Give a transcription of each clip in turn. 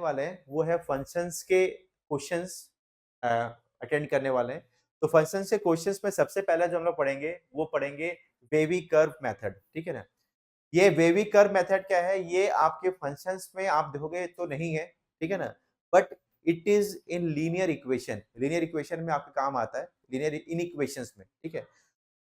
वाले हैं वो है फंक्शंस के क्वेश्चंस अटेंड करने वाले हैं। तो फंक्शंस के क्वेश्चंस में सबसे पहला जो हम लोग पढ़ेंगे वो पढ़ेंगे वेवी कर्व मेथड, ठीक है ना? ये वेवी कर्व मेथड क्या है? ये आपके फंक्शंस में आप देखोगे तो नहीं है, ठीक है ना? But it is in linear equation, linear equation में आपके काम आता है, लीनियर इनइक्वेशंस में, ठीक है?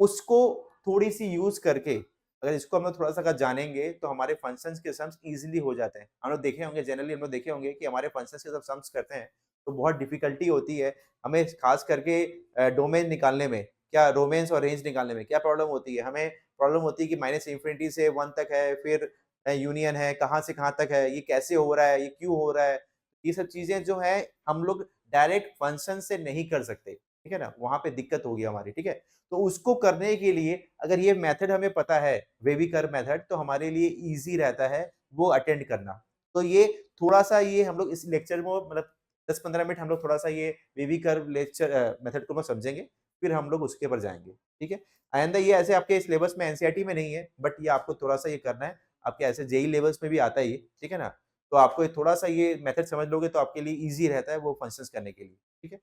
उसको थोड़ी-सी यूज़ करके अगर इसको हम लोग थोड़ा-सा अगर जानेंगे तो हमारे फंक्शंस के सम्स ईज़िली हो जाते हैं। हम लोग देखे होंगे जनरली हम लोग देखे होंगे कि हमारे फंक्शंस के जब सम्स करते हैं तो बहुत डिफ़िकल्टी होती है। हमें खास करके डोमेन निकालने में, क्या रोमेन्स और रेंज निकालने में क्या प्रॉब्लम होती है? हमें प्रॉब्लम होती है कि माइनस इन्फिनिटी से 1 तक है, फिर यूनियन है, कहाँ से कहाँ तक है, ये कैसे हो रहा है, ये क्यों हो रहा है? ये सब चीज़ें जो हैं हम लोग डायरेक्ट फंक्शन से नहीं कर सकते, ठीक है ना? वहाँ पे दिक्कत होगी हमारी, ठीक है? तो उसको करने के लिए अगर ये मेथड हमें पता है, वेवी कर्व मेथड, तो हमारे लिए ईज़ी रहता है वो अटेंड करना। तो ये थोड़ा-सा ये हम लोग इस लेक्चर में मतलब 10-15 मिनट हम लोग थोड़ा-सा ये वेवी कर्व मेथड को हम समझेंगे, फिर हम लोग उसके ऊपर जाएँगे, ठीक है? आइंदा ये ऐसे आपके सिलेबस में एनसीईआरटी में नहीं है, बट ये आपको थोड़ा-सा ये करना है, आपके ऐसे जेईई लेवल्स में भी आता है ये, ठीक है ना? तो आपको ये थोड़ा-सा ये मेथड समझ लोगे तो आपके लिए ईज़ी रहता है वो फंक्शंस करने के लिए, ठीक है?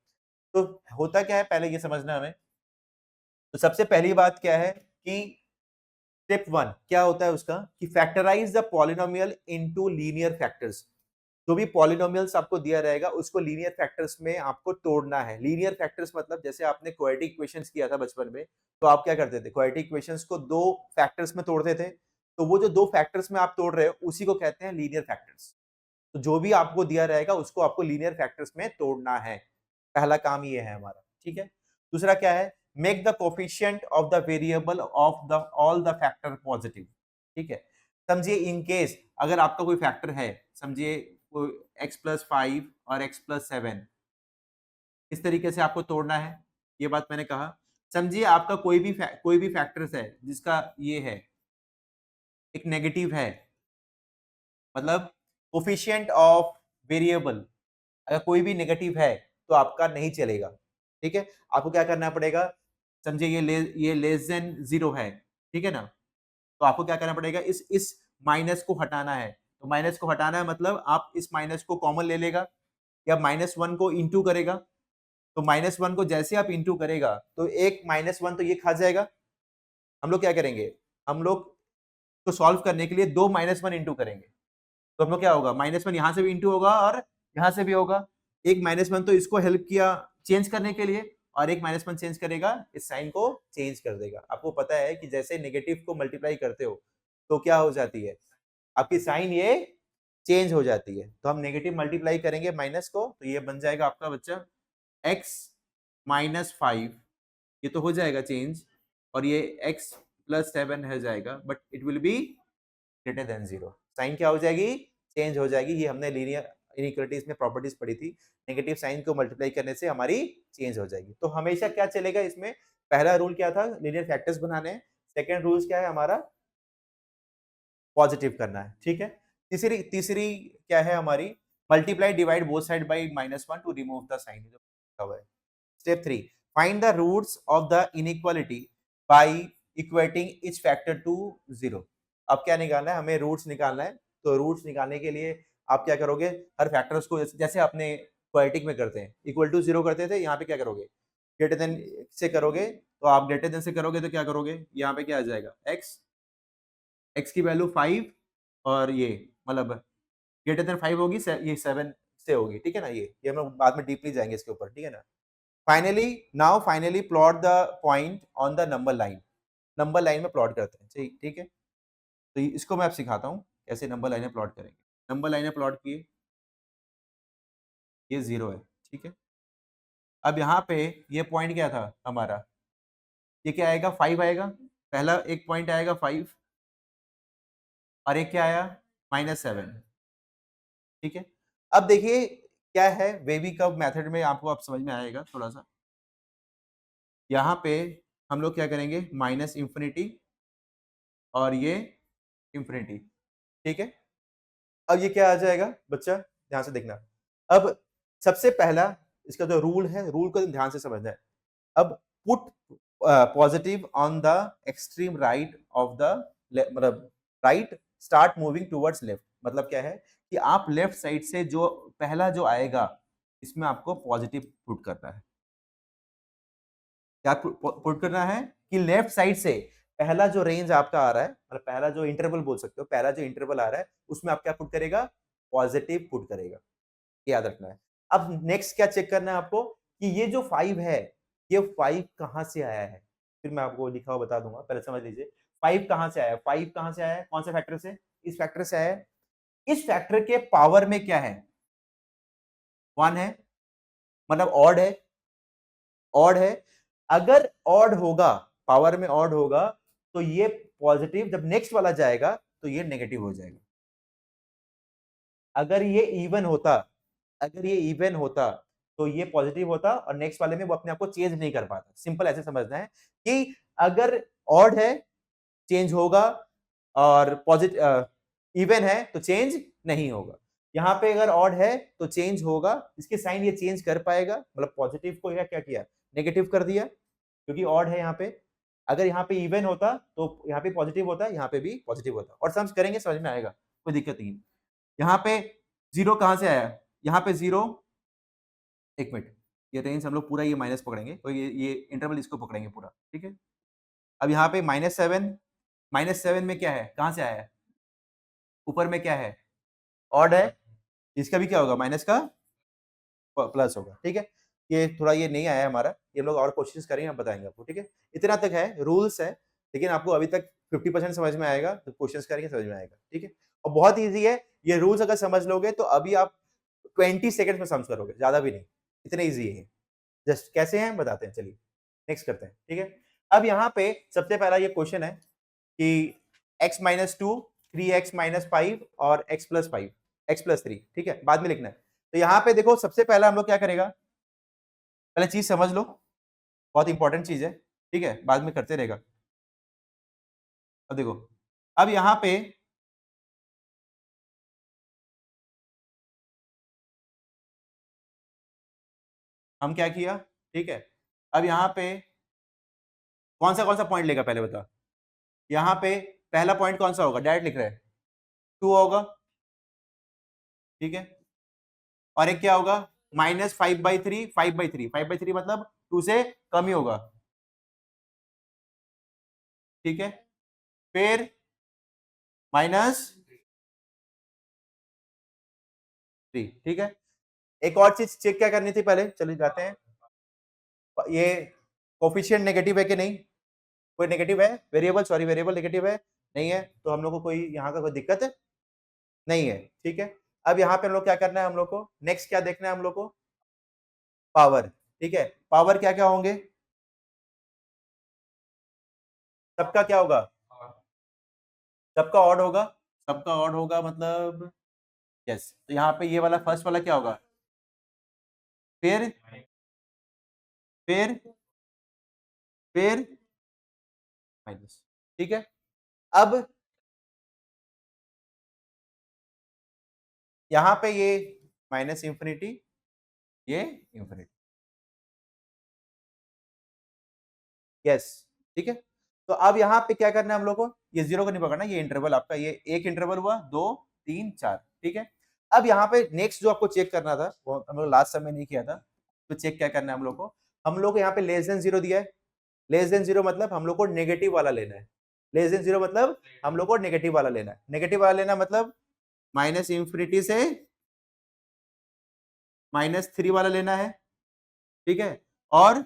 तो होता क्या है पहले ये समझना है हमें। तो सबसे पहली बात क्या है कि स्टेप 1 क्या होता है उसका कि factorize the polynomial into linear factors. जो भी पॉलिनोमियल्स आपको दिया रहेगा उसको लीनियर फैक्टर्स में आपको तोड़ना है। लीनियर फैक्टर्स मतलब जैसे आपने क्वाड्रेटिक इक्वेशंस किया था बचपन में, तो आप क्या करते थे? क्वाड्रेटिक इक्वेशंस को 2 फैक्टर्स में तोड़ते थे। तो वो जो 2 फैक्टर्स में आप तोड़ रहे हो उसी को कहते हैं लीनियर फैक्टर्स। तो जो भी आपको दिया रहेगा उसको आपको लीनियर फैक्टर्स में तोड़ना है। पहला काम ये है हमारा, ठीक है? दूसरा क्या है? Make the coefficient of the variable of the all the factor positive, ठीक है? समझिए इन केस अगर आपका कोई फैक्टर है, समझिए कोई x+5 और x+7 इस तरीके से आपको तोड़ना है, ये बात मैंने कहा। समझिए आपका कोई भी फैक्टर्स है जिसका ये है, एक नेगेटिव है, मतलब कोएफिशिएंट ऑफ वेरिएबल अगर कोई भी नेगेटिव है तो आपका नहीं चलेगा, ठीक है? आपको क्या करना पड़ेगा? समझिए ये लेस देन 0 है, ठीक है ना? तो आपको क्या करना पड़ेगा? इस माइनस को हटाना है। तो माइनस को हटाना है मतलब आप इस माइनस को कॉमन ले लेगा या -1 को इंटू करेगा। तो -1 को जैसे आप इंटू करेगा तो एक -1 तो ये खा जाएगा। हम लोग क्या करेंगे? हम लोग को सॉल्व करने के लिए 2 -1 इंटू करेंगे। तो हम लोग क्या होगा? -1 यहाँ से भी इंटू होगा और यहाँ से भी होगा। एक -1 तो इसको हेल्प किया चेंज करने के लिए और एक -1 चेंज करेगा, इस साइन को चेंज कर देगा। आपको पता है कि जैसे नेगेटिव को मल्टीप्लाई करते हो, तो क्या हो जाती है? आपकी साइन ये चेंज हो जाती है। तो हम नेगेटिव मल्टीप्लाई करेंगे माइनस को, तो ये बन जाएगा आपका बच्चा x -5 ये तो हो जाएगा चेंज और ये x+7 हो जाएगा but it will be greater than 0। Sign क्या हो जाएगी? चेंज हो जाएगी। ये हमने लीनियर इनइक्वालिटीज में प्रॉपर्टीज पढ़ी थी। नेगेटिव साइन को मल्टीप्लाई करने से हमारी चेंज हो जाएगी। तो हमेशा क्या चलेगा इसमें? पहला रूल क्या था? लीनियर फैक्टर्स बनाने हैं। सेकंड रूल्स क्या है हमारा? पॉजिटिव करना है, ठीक है? तीसरी तीसरी क्या है हमारी? Multiply divide both side by -1 to remove the sign जो लिखा हुआ है। Step 3 find the roots of the inequality by equating each factor to 0। अब क्या निकालना है? हमें रूट्स निकालना है। तो रूट्स निकालने के लिए आप क्या करोगे? हर फैक्टर्स को जैसे आपने क्वाड्रेटिक में करते हैं, इक्वल टू 0 करते थे, यहाँ पे क्या करोगे? ग्रेटर देन से करोगे, तो आप ग्रेटर देन से करोगे तो क्या करोगे? यहाँ पे क्या आ जाएगा? x की वैल्यू 5 और ये मतलब ग्रेटर देन 5 होगी ये 7 से होगी, ठीक है ना? ये हम लोग बाद में डीपली जाएंगे इसके ऊपर, ठीक है ना? Finally plot the point on the number line में प्लॉट करते हैं, ठीक है? तो इसको मैं अब सिखाता हूँ कैसे नंबर लाइनें प्लॉट करेंगे। नंबर लाइनें प्लॉट किए, ये 0 है, ठीक है? अब यहाँ पे ये पॉइंट क्या था हमारा? ये क्या आएगा? 5 आएगा। पहला एक पॉइंट आएगा 5 और एक क्या आया? -7, ठीक है? अब देखिए क्या है वेवी कर्व मेथड में आपको अब समझ में आएगा थोड़ा-सा। यहाँ पे हम लोग क्या करेंगे? माइनस इन्फिनिटी और ये इन्फिनिटी, ठीक है? अब ये क्या आ जाएगा बच्चा? ध्यान से देखना। अब सबसे पहला इसका जो रूल है, रूल को ध्यान से समझना है। अब put positive on the extreme right of the मतलब right start moving towards left मतलब क्या है कि आप लेफ्ट साइड से जो पहला जो आएगा इसमें आपको पॉजिटिव पुट करना है। क्या पुट करना है कि लेफ्ट साइड से पहला जो रेंज आपका आ रहा है, मतलब पहला जो इंटरवल बोल सकते हो, पहला जो इंटरवल आ रहा है उसमें आप क्या पुट करेगा, पॉजिटिव पुट करेगा, याद रखना है। अब नेक्स्ट क्या चेक करना है आपको कि ये जो 5 है, ये 5 कहां से आया है, फिर मैं आपको लिखा हुआ बता दूंगा, पहले समझ लीजिए 5 कहां से आया है। 5 कहां से आया है, कौन से फैक्टर से, इस फैक्टर से आया है। इस फैक्टर के पावर में क्या है, 1 है, मतलब ऑड है, ऑड है। अगर ऑड होगा, पावर में ऑड होगा, तो ये पॉजिटिव, जब नेक्स्ट वाला जाएगा तो ये नेगेटिव हो जाएगा। अगर ये इवन होता, अगर ये इवन होता तो ये पॉजिटिव होता और नेक्स्ट वाले में वो अपने आप को चेंज नहीं कर पाता। सिंपल ऐसे समझना है कि अगर ऑड है चेंज होगा और पॉजिटिव इवन है तो चेंज नहीं होगा। यहाँ पे अगर ऑड है तो चेंज होगा, इसके साइन ये चेंज कर पाएगा, मतलब पॉजिटिव को क्या किया, नेगेटिव कर दिया, क्योंकि ऑड है यहाँ पे। अगर यहाँ पे इवन होता तो यहाँ पे पॉजिटिव होता, यहाँ पे भी पॉजिटिव होता, और समझ करेंगे समझ में आएगा, कोई दिक्कत नहीं। यहाँ पे जीरो कहां से आया, यहाँ पे जीरो, एक मिनट, ये रेंज हम लोग पूरा ये माइनस पकड़ेंगे, तो ये इंटरवल इसको पकड़ेंगे पूरा, ठीक है। अब यहाँ पे -7, -7 में क्या है, कहां से आया है, ऊपर में क्या है, ऑड है, इसका भी क्या होगा, माइनस का प्लस होगा, ठीक है। ये थोड़ा ये नहीं आया हमारा, ये लोग और कोशिश करेंगे, हम बताएंगे आपको, ठीक है। इतना तक है, रूल्स है, लेकिन आपको अभी तक 50% समझ में आएगा, तो कोशिश करेंगे समझ में आएगा, ठीक है। और बहुत ईजी है, ये रूल्स अगर समझ लोगे तो अभी आप 20 सेकंड में समझ करोगे, ज्यादा भी नहीं, इतने ईजी है। जस्ट कैसे हैं बताते हैं, चलिए नेक्स्ट करते हैं, ठीक है। अब यहाँ पे सबसे पहला ये क्वेश्चन है कि x-2, 3x-5 और x+5, x+3, ठीक है, बाद में लिखना है। तो यहाँ पे देखो सबसे पहला हम लोग क्या करेगा, पहले चीज समझ लो, बहुत इंपॉर्टेंट चीज है, ठीक है, बाद में करते रहेगा। अब देखो, अब यहाँ पे हम क्या किया, ठीक है। अब यहाँ पे कौन सा पॉइंट लेगा पहले बता, यहाँ पे पहला पॉइंट कौन सा होगा, डायरेक्ट लिख रहे हैं 2 होगा, ठीक है। और एक क्या होगा, -5/3, 5/3, 5/3 मतलब 2 से कम ही होगा, ठीक है। फिर -3, ठीक है। एक और चीज चेक क्या करनी थी पहले, चलिए जाते हैं, ये कोफिशिएंट नेगेटिव है कि नहीं, कोई नेगेटिव है, वेरिएबल, सॉरी वेरिएबल नेगेटिव है, नहीं है, तो हम लोग को कोई यहाँ का कोई दिक्कत नहीं है, ठीक है। अब यहाँ पे हम लोग क्या करना है, हम लोग को नेक्स्ट क्या देखना है, हम लोग को पावर, ठीक है। पावर क्या क्या होंगे, सबका क्या होगा, सबका ऑड होगा, सबका ऑड होगा, मतलब यस, तो यहाँ पे ये वाला फर्स्ट वाला क्या होगा, फिर फिर फिर माइनस, ठीक है। अब यहाँ पे ये -इंफिनिटी, ये इंफिनिटी, यस, ठीक है। तो अब यहाँ पे क्या करना है हम लोग को, ये जीरो को नहीं पकड़ना, ये इंटरवल आपका, ये एक इंटरवल हुआ, 2 3 4, ठीक है। अब यहाँ पे नेक्स्ट जो आपको चेक करना था, वो हम लोग लास्ट समय नहीं किया था, तो चेक क्या करना है हम लोग को, हम लोग को यहाँ पे लेस देन जीरो दिया है, लेस देन जीरो मतलब हम लोग को नेगेटिव वाला लेना है, लेस देन जीरो मतलब हम लोग को नेगेटिव वाला लेना है, नेगेटिव वाला लेना मतलब -इंफिनिटी से -3 वाला लेना है, ठीक है। और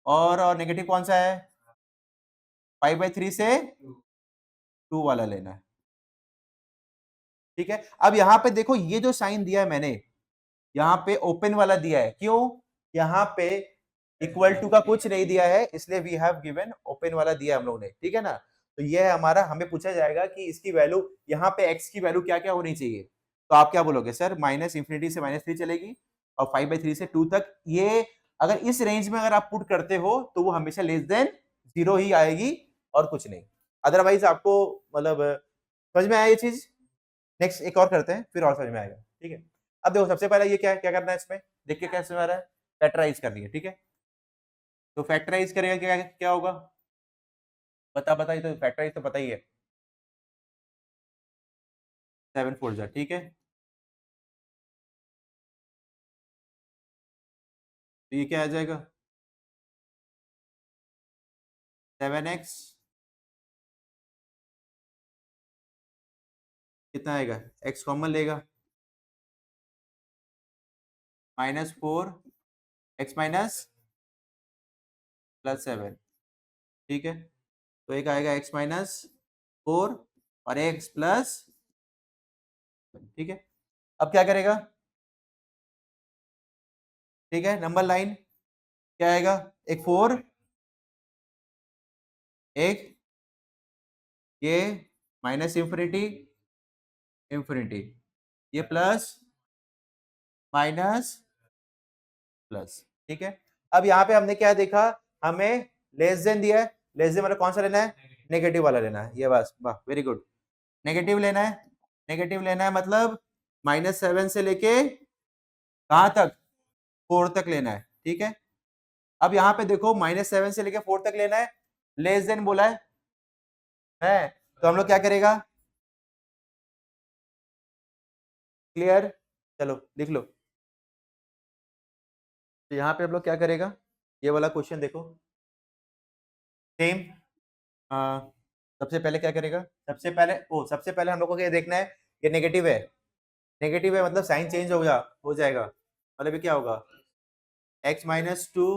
और नेगेटिव कौन सा है, 5/3 से 2 वाला लेना है, ठीक है। अब यहाँ पे देखो ये जो साइन दिया है मैंने, यहाँ पे ओपन वाला दिया है, क्यों, यहाँ पे इक्वल टू का कुछ नहीं दिया है, इसलिए वी हैव गिवन ओपन वाला दिया हम लोग ने, ठीक है ना। तो ये है हमारा, हमें पूछा जाएगा कि इसकी वैल्यू, यहाँ पे x की वैल्यू क्या क्या होनी चाहिए, तो आप क्या बोलोगे, सर -इंफिनिटी से -3 चलेगी और 5/3 से 2 तक, ये अगर इस रेंज में अगर आप पुट करते हो तो वो हमेशा लेस देन जीरो ही आएगी और कुछ नहीं, अदरवाइज आपको मतलब समझ में आया ये चीज। नेक्स्ट एक और करते हैं, फिर और समझ में आएगा, ठीक है। अब देखो सबसे पहले ये क्या क्या करना है इसमें, देख के क्या समझ आ रहा है, फैक्टराइज करनी है, ठीक है। तो फैक्टराइज करेगा क्या क्या होगा, बता बता, ये तो फैक्टराइज तो पता ही है, 7 4 जा, ठीक है। तो ये क्या आ जाएगा 7x कितना आएगा, x कॉमन लेगा -4 x माइनस +7, ठीक है। तो एक आएगा x माइनस 4 और x प्लस, ठीक है। अब क्या करेगा, ठीक है, नंबर लाइन क्या आएगा, एक 4, एक ये माइनस इंफिनिटी इंफिनिटी, ये प्लस माइनस प्लस, ठीक है। अब यहाँ पे हमने क्या देखा, हमें लेस देन दिया है, लेस देन मतलब कौन सा लेना है, नेगेटिव वाला लेना है, ये बस, वाह वेरी गुड, नेगेटिव लेना है, नेगेटिव लेना है मतलब -7 से लेके कहाँ तक, 4 तक लेना है, ठीक है। अब यहाँ पे देखो -7 से लेके 4 तक लेना है, लेस देन बोला है, तो हम लोग क्या करेगा, क्लियर, चलो लिख लो। तो यहाँ पे हम लोग क्या करेगा, ये वाला क्वेश्चन देखो, सेम, सबसे पहले क्या करेगा, सबसे पहले हम लोग को क्या देखना है, ये नेगेटिव है, नेगेटिव है मतलब साइन चेंज हो जाएगा, मतलब ये क्या होगा, x minus 2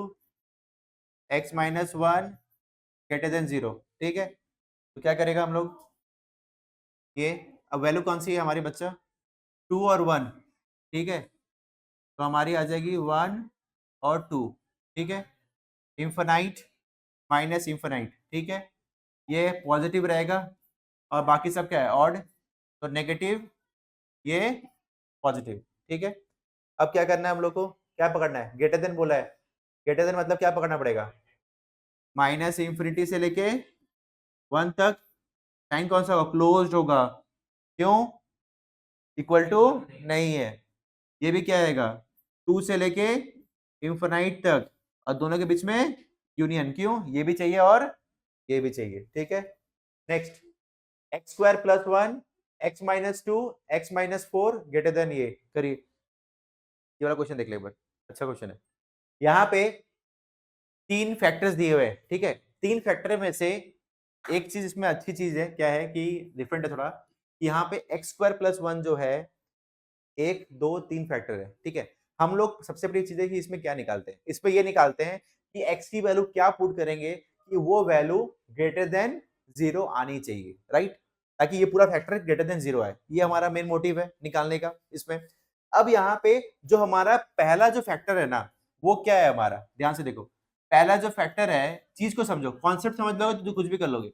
x minus 1 greater than 0, ठीक है। तो क्या करेगा हम लोग, ये अब वैल्यू कौन सी है हमारी बच्चा, 2 और 1, ठीक है। तो हमारी आ जाएगी 1 और 2, ठीक है, इन्फिनाइट माइनस इन्फिनाइट, ठीक है, ये पॉजिटिव रहेगा और बाकी सब क्या है ऑड, तो नेगेटिव ये पॉजिटिव, ठीक है। अब क्या करना है हम लोग को, क्या पकड़ना है, ग्रेटर देन बोला है, ग्रेटर देन मतलब क्या पकड़ना पड़ेगा, माइनस इंफिनिटी से लेके 1 तक साइन कौन सा होगा, क्लोज्ड होगा, क्यों, इक्वल टू नहीं है, ये भी क्या आएगा 2 से लेके इंफिनाइट तक, और दोनों के बीच में यूनियन, क्यों, ये भी चाहिए और ये भी चाहिए, ठीक है। Next x square plus 1 x minus 2 x minus 4 greater than, ये करिए, ये वाला क्वेश्चन देख ले एक बार, अच्छा क्वेश्चन है। यहाँ पे 3 फैक्टर्स दिए हुए हैं, ठीक है, 3 फैक्टर में से एक चीज इसमें अच्छी चीज है, क्या है कि डिफरेंट है थोड़ा, यहाँ पे एक्स स्क्वायर प्लस 1 जो है 1 2 3 फैक्टर है, ठीक है। हम लोग सबसे बड़ी चीज है कि इसमें क्या निकालते हैं, इसमें ये निकालते हैं कि x की वैल्यू क्या पुट करेंगे कि वो वैल्यू ग्रेटर देन 0 आनी चाहिए, राइट, ताकि ये पूरा फैक्टर ग्रेटर देन 0 आए, ये हमारा मेन मोटिव है निकालने का इसमें। अब यहाँ पे जो हमारा पहला जो फैक्टर है ना, वो क्या है हमारा, ध्यान से देखो, पहला जो फैक्टर है, चीज को समझो, कॉन्सेप्ट समझ लोगे तो कुछ भी कर लोगे,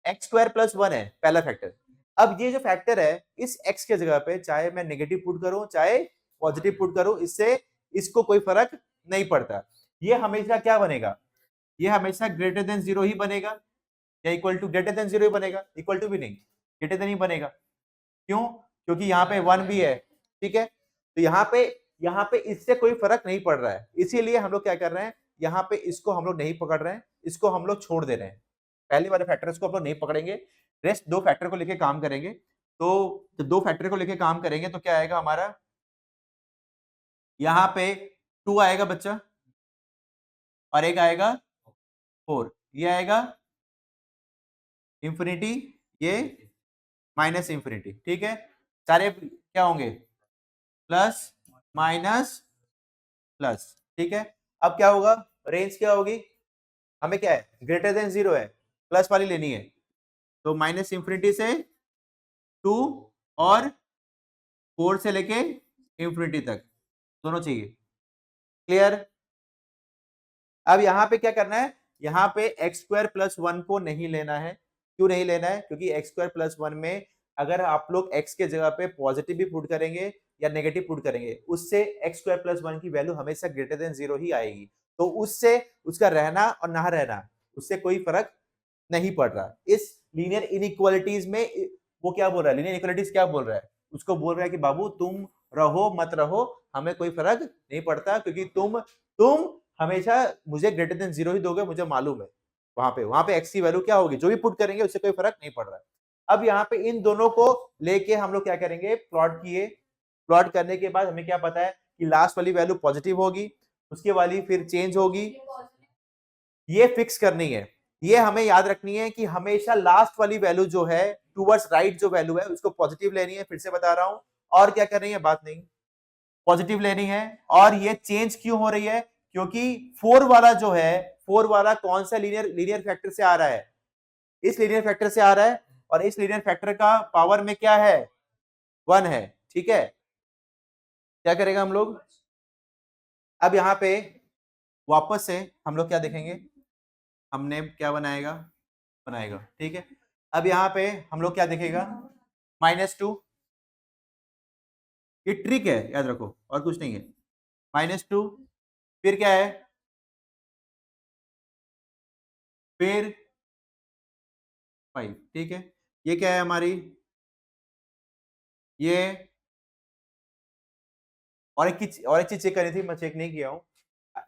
एक्स स्क्वायर प्लस 1 है पहला फैक्टर। अब ये जो फैक्टर है, इस x के जगह पे चाहे मैं नेगेटिव पुट करूं चाहे पॉजिटिव पुट करूं, इससे इसको कोई फर्क नहीं पड़ता, ये हमेशा क्या बनेगा, ये हमेशा ग्रेटर देन 0 ही बनेगा, या इक्वल टू ग्रेटर देन 0 ही बनेगा, इक्वल टू भी नहीं, ग्रेटर देन ही बनेगा, क्यों, क्योंकि यहाँ पे 1 भी है, ठीक है। तो यहाँ पे इससे कोई फर्क नहीं पड़ रहा है, इसीलिए हम लोग क्या कर रहे हैं, यहाँ पे इसको हम लोग नहीं पकड़ रहे हैं, इसको हम लोग छोड़ दे रहे हैं, पहले वाले फैक्टर्स को हम लोग नहीं पकड़ेंगे, रेस्ट 2 फैक्टर को लेके काम करेंगे। तो जब 2 फैक्टर को लेके काम करेंगे तो क्या आएगा हमारा, यहाँ पे 2 आएगा बच्चा और एक आएगा 4, ये आएगा इंफिनिटी, ये माइनस इंफिनिटी, ठीक है, सारे क्या होंगे प्लस माइनस प्लस, ठीक है। अब क्या होगा, रेंज क्या होगी, हमें क्या है ग्रेटर देन 0 है, प्लस वाली लेनी है, तो माइनस इंफिनिटी से 2 और 4 से लेके इंफिनिटी तक दोनों चाहिए, क्लियर। अब यहाँ पे क्या करना है, यहाँ पे एक्स स्क्वायर प्लस 1 को नहीं लेना है, क्यों नहीं लेना है, क्योंकि एक्स स्क्वायर प्लस 1 में अगर आप लोग x के जगह पे पॉजिटिव भी पुट करेंगे या नेगेटिव पुट करेंगे, उससे एक्स स्क्वायर प्लस 1 की वैल्यू हमेशा ग्रेटर देन 0 ही आएगी, तो उससे उसका रहना और ना रहना उससे कोई फर्क नहीं पड़ रहा। इस लीनियर इनइक्वालिटीज में वो क्या बोल रहा है, लीनियर इनइक्वालिटीज क्या बोल रहा है, उसको बोल रहा है कि बाबू तुम रहो मत रहो हमें कोई फर्क नहीं पड़ता, क्योंकि तुम हमेशा मुझे ग्रेटर देन 0 ही दोगे, मुझे मालूम है, वहां पे x की वैल्यू क्या होगी, जो भी पुट करेंगे उससे कोई फर्क नहीं पड़ रहा है। अब यहाँ पे इन दोनों को लेके हम लोग क्या करेंगे, प्लॉट किए। प्लॉट करने के बाद हमें क्या पता है कि लास्ट वाली वैल्यू पॉजिटिव होगी, उसके वाली फिर चेंज होगी, ये फिक्स करनी है। ये हमें याद रखनी है कि हमेशा लास्ट वाली वैल्यू जो है टूवर्ड्स राइट जो वैल्यू है उसको पॉजिटिव लेनी है, फिर से बता रहा हूं। और क्या करनी है, बात नहीं, पॉजिटिव लेनी है। और ये चेंज क्यों हो रही है, क्योंकि 4 वाला जो है, 4 वाला कौन सा लीनियर फैक्टर से आ रहा है, इस लीनियर फैक्टर से आ रहा है, और इस लीनियर फैक्टर का पावर में क्या है, 1 है। ठीक है, क्या करेगा हम लोग, अब यहां पे वापस से हम लोग क्या देखेंगे, हमने क्या बनाएगा, बनाएगा, ठीक है। अब यहाँ पे हम लोग क्या देखेगा, -2, ये ट्रिक है, याद रखो, और कुछ नहीं है। -2, फिर क्या है, फिर 5, ठीक है। ये क्या है हमारी, ये और एक चीज चेक करनी थी, मैं चेक नहीं किया हूँ।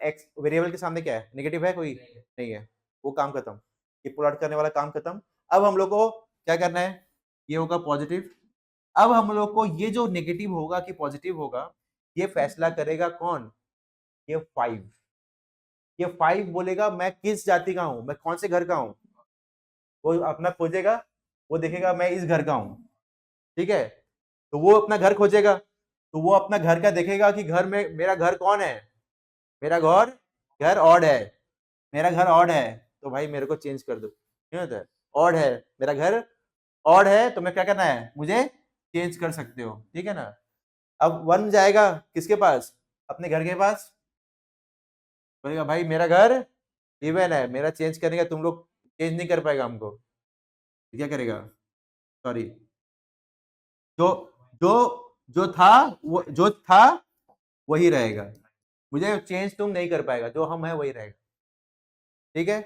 एक्स वेरिएबल के सामने क्या है, नेगेटिव है कोई, नहीं है, वो काम खत्म, ये प्लॉट करने वाला काम खत्म। अब हम लोग को क्या करना है, ये होगा पॉजिटिव। अब हम लोग को ये जो नेगेटिव होगा कि पॉजिटिव होगा, ये फैसला करेगा कौन, ये 5। ये 5 बोलेगा मैं किस जाति का हूं, मैं कौन से घर का हूं, वो अपना खोजेगा, वो देखेगा मैं इस घर का हूं, ठीक है। तो वो अपना घर खोजेगा, तो वो अपना घर का देखेगा कि घर में मेरा घर कौन है, मेरा घर घर ऑड है, मेरा घर ऑड है, तो भाई मेरे को चेंज कर दो, नहीं होता है, ऑड है मेरा घर, ऑड है, तो मैं क्या करना है, मुझे चेंज कर सकते हो, ठीक है ना। अब 1 जाएगा किसके पास, अपने घर के पास, बोलेगा भाई मेरा घर इवन है, मेरा चेंज करने का तुम लोग चेंज नहीं कर पाएगा हमको, क्या करेगा, सॉरी, जो जो जो था वो जो था वही रहेगा, मुझे चेंज तुम नहीं कर पाएगा, जो हम है वही रहेगा, ठीक है।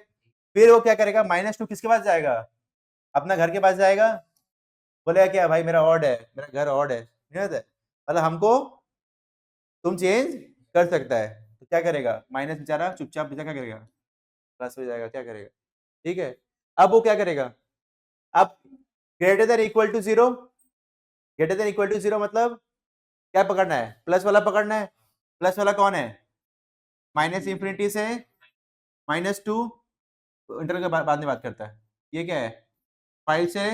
फिर वो क्या करेगा, -2 किसके पास जाएगा, अपना घर के पास जाएगा, बोलेगा क्या भाई मेरा ऑड है, मेरा घर ऑड है, नहीं होता है? मतलब हमको तुम चेंज कर सकता है, तो क्या करेगा, माइनस बेचारा चुपचाप बेचारा क्या करेगा, प्लस हो जाएगा, क्या करेगा, ठीक है। अब वो क्या करेगा, अब greater than equal to 0, greater than equal to 0 मतलब क्या पकड़ना है, प्लस वाला पकड़ना है। प्लस वाला कौन है, माइनस इंफिनिटी से -2, इंटरवल के बाद में बात करता है, ये क्या है, 5 से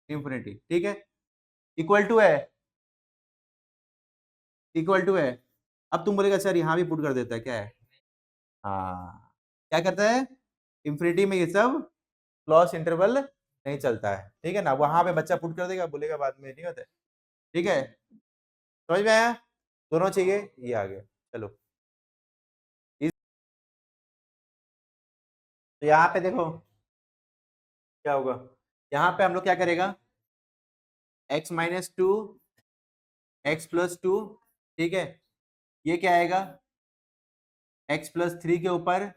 इंफिनिटी, ठीक है। इक्वल टू है, इक्वल टू है। अब तुम बोलेगा सर यहाँ भी पुट कर देता है, क्या है, हाँ, क्या करता है, इंफिनिटी में ये सब क्लोज इंटरवल नहीं चलता है, ठीक है ना, वहां पे बच्चा पुट कर देगा, बोलेगा बाद में नहीं होता है, ठीक है। समझ में आया, दोनों चाहिए, ये आ गया, चलो। तो यहाँ पे देखो क्या होगा, यहाँ पे हम लोग क्या करेगा, x-2 x+2, ठीक है। ये क्या आएगा, x+3 के ऊपर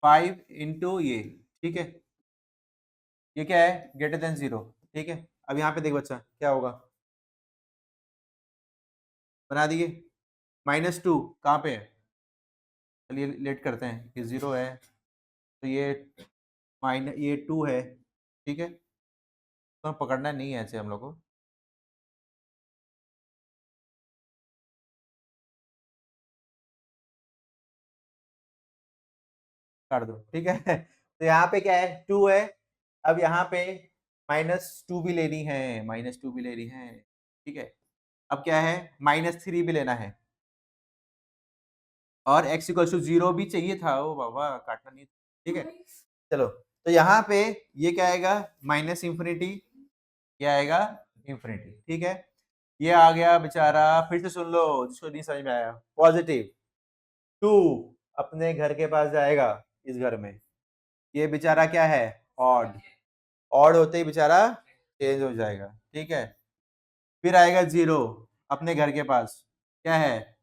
5 इंटू ये, ठीक है। ये क्या है, ग्रेटर देन 0, ठीक है। अब यहाँ पे देख बच्चा क्या होगा, बना दिए, -2 कहाँ पे है, चलिए लेट करते हैं कि 0 है, तो ये 2 है, ठीक है। तो पकड़ना नहीं है ऐसे हम लोग को, काट दो, ठीक है। तो यहाँ पे क्या है, 2 है। अब यहाँ पे -2 भी लेनी है, -2 भी लेनी है, ठीक है। अब क्या है, -3 भी लेना है, और x इक्वल टू 0 भी चाहिए था, ओ बाबा काटना नहीं, ठीक है। चलो, तो यहाँ पे ये क्या आएगा, माइनस इंफिनिटी, क्या आएगा, इंफिनिटी, ठीक है। ये आ गया बेचारा, फिर से सुन लो जिसको नहीं समझ में आया, पॉजिटिव 2 अपने घर के पास जाएगा, इस घर में, ये बेचारा क्या है, ऑड, ऑड होते ही बेचारा चेंज हो जाएगा, ठीक है। फिर आएगा 0 अपने घर के पास, क्या है,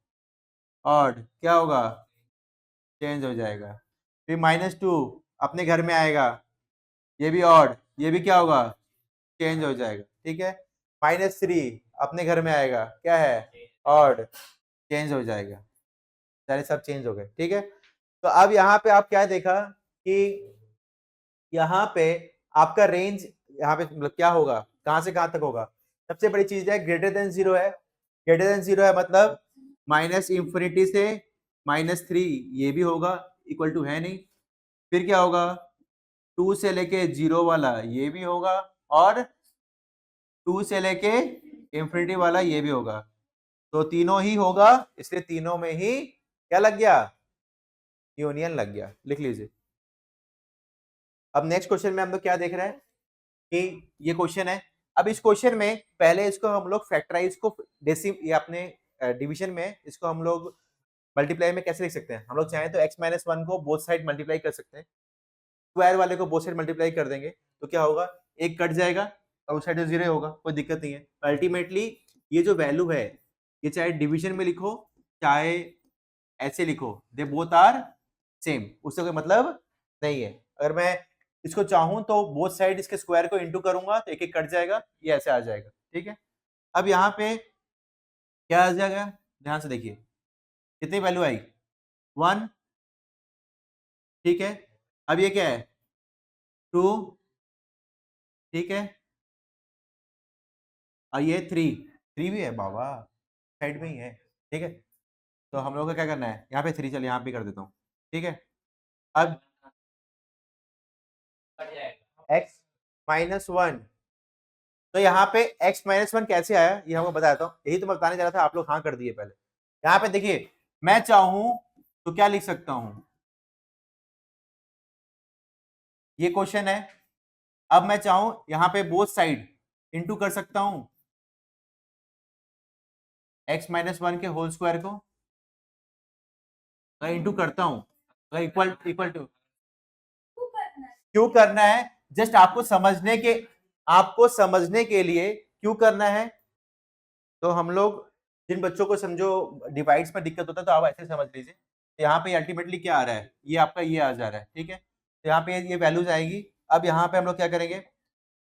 ऑड, क्या होगा, चेंज हो जाएगा। फिर -2 अपने घर में आएगा, ये भी ऑड, ये भी क्या होगा, चेंज हो जाएगा, ठीक है। -3 अपने घर में आएगा, क्या है, ऑड, चेंज हो जाएगा, सारे सब चेंज हो गए, ठीक है। तो अब यहाँ पे आप क्या देखा कि यहाँ पे आपका रेंज यहाँ पे मतलब क्या होगा, कहाँ से कहाँ तक होगा। सबसे बड़ी चीज है ग्रेटर देन जीरो है, ग्रेटर देन जीरो है मतलब माइनस इंफिनिटी से -3 ये भी होगा, इक्वल टू है नहीं। फिर क्या होगा, 2 से लेके 0 वाला ये भी होगा, और 2 से लेके इंफिनिटी वाला ये भी होगा। तो तीनों ही होगा, इसलिए तीनों में ही क्या लग गया, यूनियन लग गया। लिख लीजिए। अब नेक्स्ट क्वेश्चन में हम लोग क्या देख रहे हैं कि ये क्वेश्चन है। अब इस क्वेश्चन में पहले इसको हम लोग फैक्टराइज को डेसिम ये अपने डिवीजन में इसको हम लोग मल्टीप्लाई में कैसे लिख सकते हैं। हम लोग चाहें तो x-1 को बोथ साइड मल्टीप्लाई कर सकते हैं, स्क्वायर वाले को बोथ साइड मल्टीप्लाई कर देंगे तो क्या होगा, एक कट जाएगा और उस साइड जीरो होगा, कोई दिक्कत नहीं है। अल्टीमेटली ये जो वैल्यू है ये चाहे डिवीजन में लिखो चाहे ऐसे लिखो, दे बोथ आर सेम, उससे कोई मतलब नहीं है। अगर मैं इसको चाहूं तो बोथ साइड इसके स्क्वायर को इंटू करूंगा तो एक एक कट जाएगा, ये ऐसे आ जाएगा। ठीक है, अब यहाँ पे क्या आ जाएगा, ध्यान से देखिए कितनी वैल्यू आई, 1। ठीक है, अब ये क्या है, 2। ठीक है, और ये 3 भी है बाबा, साइड में ही है। ठीक है, तो हम लोग को क्या करना है, यहाँ पे 3, चल यहाँ पे कर देता हूँ। ठीक है, अब x-1, तो यहाँ पे x-1 कैसे आया ये हमको बताता हूँ, यही तो मैं बताने जा रहा था, आप लोग हाँ कर दिए पहले। यहाँ पे देखिए मैं चाहूं तो क्या लिख सकता हूं, ये क्वेश्चन है। अब मैं चाहूं यहाँ पे बोथ साइड इंटू कर सकता हूं x-1 के होल स्क्वायर को, अगर इंटू करता हूं अगर इक्वल इक्वल टू, क्यों करना है, जस्ट आपको समझने के लिए क्यों करना है। तो हम लोग जिन बच्चों को समझो डिवाइड्स में दिक्कत होता है तो आप ऐसे समझ लीजिए, यहाँ पे अल्टीमेटली क्या आ रहा है, ये आपका ये आ जा रहा है। ठीक है, तो यहाँ पे ये वैल्यूज आएगी। अब यहाँ पे हम लोग क्या करेंगे,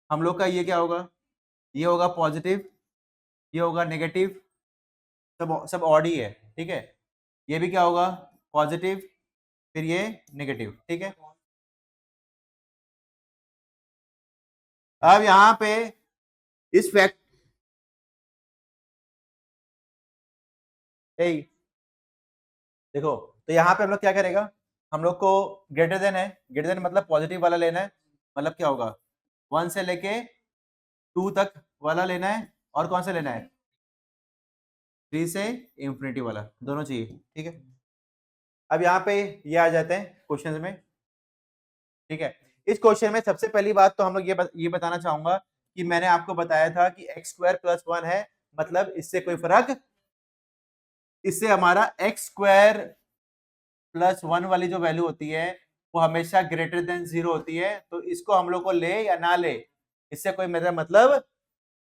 हम लोग का ये क्या होगा, ये होगा पॉजिटिव, ये होगा नेगेटिव, सब सब ऑड ही है। ठीक है, ये भी क्या होगा पॉजिटिव, फिर ये नेगेटिव। ठीक है, अब यहाँ पे इस फैक्ट देखो, तो यहाँ पे हम लोग क्या करेगा, हम लोग को ग्रेटर देन है, ग्रेटर देन मतलब पॉजिटिव वाला लेना है, मतलब क्या होगा 1 से लेके 2 तक वाला लेना है, और कौन सा लेना है 3 से इंफिनिटी वाला, दोनों चाहिए। ठीक है, अब यहाँ पे ये आ जाते हैं क्वेश्चन में। ठीक है, इस क्वेश्चन में सबसे पहली बात तो हम लोग ये बताना चाहूंगा कि मैंने आपको बताया था कि x² + 1 है, मतलब इससे कोई फर्क, इससे हमारा x² + 1 वाली जो वैल्यू होती है वो हमेशा ग्रेटर देन 0 होती है, तो इसको हम लोग को ले या ना ले इससे कोई मेरा मतलब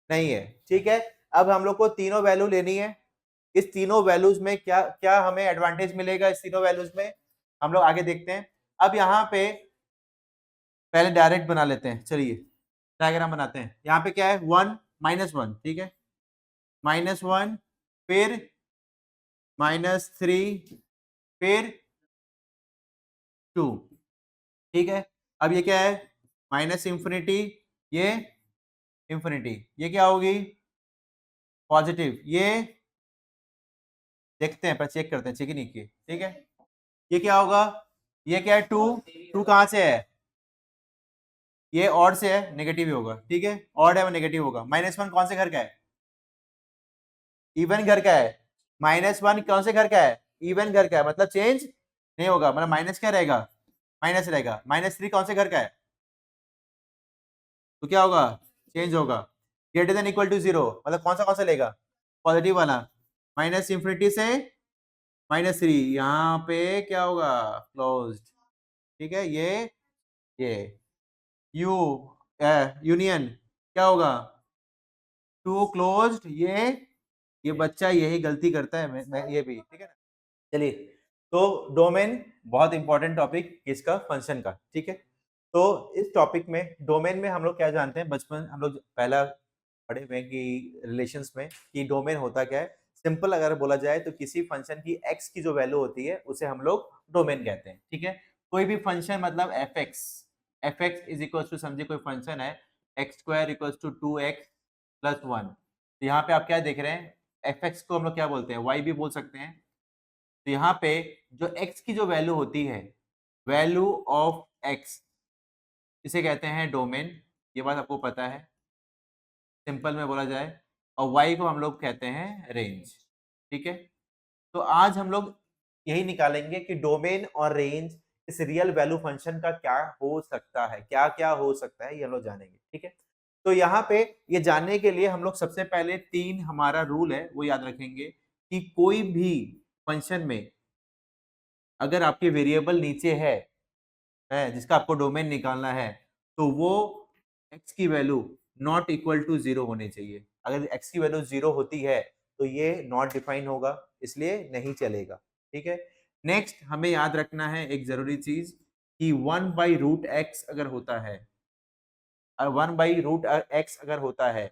नहीं है। ठीक है, अब हम लोग को तीनों वैल्यू लेनी है, इस तीनों वैल्यूज में क्या क्या हमें एडवांटेज मिलेगा, इस तीनों वैल्यूज में हम लोग आगे देखते हैं। अब यहाँ पे पहले डायरेक्ट बना लेते हैं, चलिए डायग्राम बनाते हैं। यहाँ पे क्या है 1 -1, ठीक है, -1, फिर -3, फिर 2। ठीक है, अब ये क्या है माइनस इंफिनिटी, ये इंफिनिटी, ये क्या होगी पॉजिटिव, ये देखते हैं पर चेक करते हैं, चेक ही नहीं किए। ठीक है, ये क्या होगा, ये क्या है 2, 2 कहाँ से है, ये ऑड से है, नेगेटिव ही होगा। ठीक है, ऑड है वो नेगेटिव होगा। -1 कौन से घर का है, इवन घर का है। -1 कौन से घर का है, इवन घर का है, मतलब चेंज नहीं होगा, मतलब माइनस क्या रहेगा, माइनस रहेगा। -3 कौन से घर का है, तो क्या होगा चेंज होगा। ग्रेटर देन इक्वल टू 0 मतलब कौन सा लेगा, पॉजिटिव वाला। माइनस इंफिनिटी से -3, यहाँ पे क्या होगा क्लोज्ड। ठीक है, ये यू यूनियन क्या होगा टू क्लोज्ड, ये बच्चा यही गलती करता है, मैं ये भी। ठीक है ना, चलिए, तो डोमेन बहुत इंपॉर्टेंट टॉपिक इसका फंक्शन का। ठीक है, तो इस टॉपिक में डोमेन में हम लोग क्या जानते हैं, बचपन हम लोग पहला पढ़े हुए हैं कि रिलेशंस में कि डोमेन होता क्या है। सिंपल अगर बोला जाए तो किसी फंक्शन की x की जो वैल्यू होती है उसे हम लोग डोमेन कहते हैं। ठीक है, कोई भी फंक्शन मतलब f(x) इज इक्वल टू, समझिए कोई फंक्शन है x square equals to 2x plus 1। तो यहाँ पे आप क्या देख रहे हैं, fx को हम लोग क्या बोलते हैं, y भी बोल सकते हैं। तो यहाँ पे जो x की जो वैल्यू होती है, वैल्यू ऑफ x, इसे कहते हैं डोमेन, ये बात आपको पता है, सिंपल में बोला जाए। और y को हम लोग कहते हैं रेंज, ठीक है। तो आज हम लोग यही निकालेंगे कि डोमेन और रेंज इस रियल वैल्यू फंक्शन का क्या हो सकता है, क्या क्या हो सकता है, ये हम लोग जानेंगे, ठीक है। तो यहाँ पे ये जानने के लिए हम लोग सबसे पहले 3 हमारा रूल है वो याद रखेंगे कि कोई भी फंक्शन में अगर आपके वेरिएबल नीचे है जिसका आपको डोमेन निकालना है, तो वो x की वैल्यू नॉट इक्वल टू 0 होनी चाहिए। अगर x की वैल्यू 0 होती है तो ये नॉट डिफाइन होगा, इसलिए नहीं चलेगा, ठीक है। नेक्स्ट हमें याद रखना है एक जरूरी चीज कि 1/√x अगर होता है, 1/√x अगर होता है,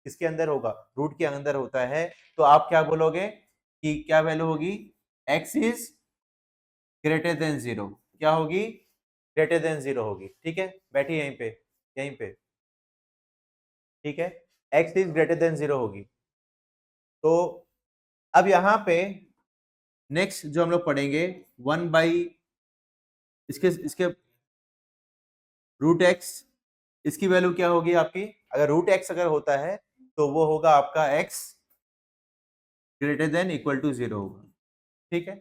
किसके अंदर होगा, रूट के अंदर होता है, तो आप क्या बोलोगे कि क्या वैल्यू होगी, x इज ग्रेटर देन 0, क्या होगी, ग्रेटर देन 0 होगी, ठीक है। बैठिए यहीं पे, यहीं पे, ठीक है। x इज ग्रेटर देन 0 होगी। तो अब यहाँ पे नेक्स्ट जो हम लोग पढ़ेंगे 1 बाई इसके इसके रूट एक्स, इसकी वैल्यू क्या होगी आपकी, अगर रूट एक्स अगर होता है तो वो होगा आपका x greater than equal to 0 होगा, ठीक है।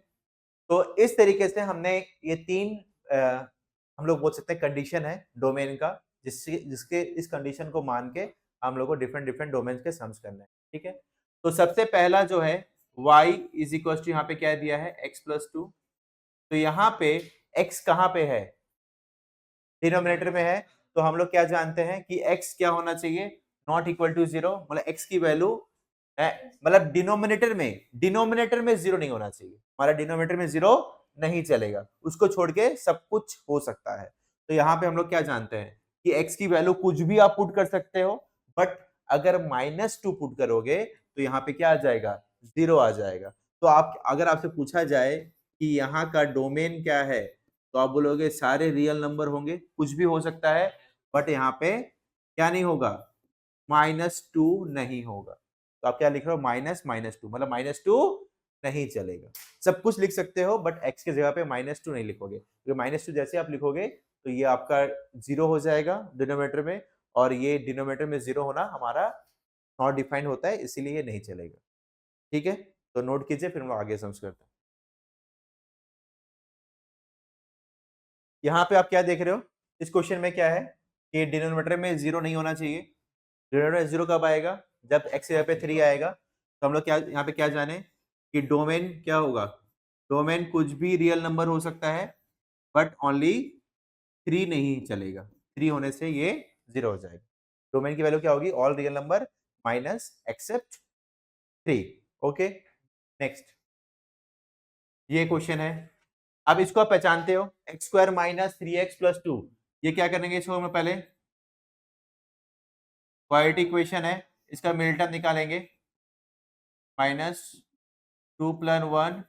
तो इस तरीके से हमने ये 3 हम लोग बोल सकते हैं कंडीशन है डोमेन का, जिसके इस कंडीशन को मान के हम लोग को डिफरेंट डिफरेंट डोमेन के सम्स करना है, ठीक है। तो सबसे पहला जो है y इज इक्वल टू, यहाँ पे क्या दिया है, x प्लस 2। तो यहाँ पे x कहाँ पे है, डिनोमिनेटर में है। तो हम लोग क्या जानते हैं कि x क्या होना चाहिए, नॉट इक्वल टू 0, मतलब x की वैल्यू मतलब डिनोमिनेटर में 0 नहीं होना चाहिए, हमारा डिनोमिनेटर में 0 नहीं चलेगा, उसको छोड़ के सब कुछ हो सकता है। तो यहाँ पे हम लोग क्या जानते हैं कि x की वैल्यू कुछ भी आप पुट कर सकते हो, बट अगर -2 पुट करोगे तो यहाँ पे क्या आ जाएगा, 0 आ जाएगा। तो आप अगर आपसे पूछा जाए कि यहाँ का डोमेन क्या है, तो आप बोलोगे सारे रियल नंबर होंगे, कुछ भी हो सकता है, बट यहाँ पे क्या नहीं होगा, -2 नहीं होगा। तो आप क्या लिख रहे हो, -2, मतलब -2 नहीं चलेगा। सब कुछ लिख सकते हो बट x की जगह पे -2 नहीं लिखोगे, क्योंकि -2 जैसे आप लिखोगे तो ये आपका 0 हो जाएगा डिनोमिनेटर में, और ये डिनोमिनेटर में 0 होना हमारा नॉट डिफाइंड होता है, इसीलिए ये नहीं चलेगा, ठीक है। तो नोट कीजिए, फिर हम लोग आगे समझ करते हैं। यहाँ पे आप क्या देख रहे हो, इस क्वेश्चन में क्या है कि डिनोमिनेटर में 0 नहीं होना चाहिए। डिनोमिनेटर में 0 कब आएगा, जब x की जगह पे 3 आएगा। तो हम लोग क्या यहाँ पे क्या जाने कि डोमेन क्या होगा, डोमेन कुछ भी रियल नंबर हो सकता है, बट ओनली 3 नहीं चलेगा, 3 होने से ये 0 हो जाएगा। डोमेन की वैल्यू क्या होगी, all real number minus except 3। Okay, next ये क्वेश्चन है। अब इसको आप पहचानते हो, x square minus 3x plus 2, ये क्या करेंगे, इसको हम पहले क्वाड्रेटिक इक्वेशन है, इसका मिडिल टर्म निकालेंगे, -2 + 1,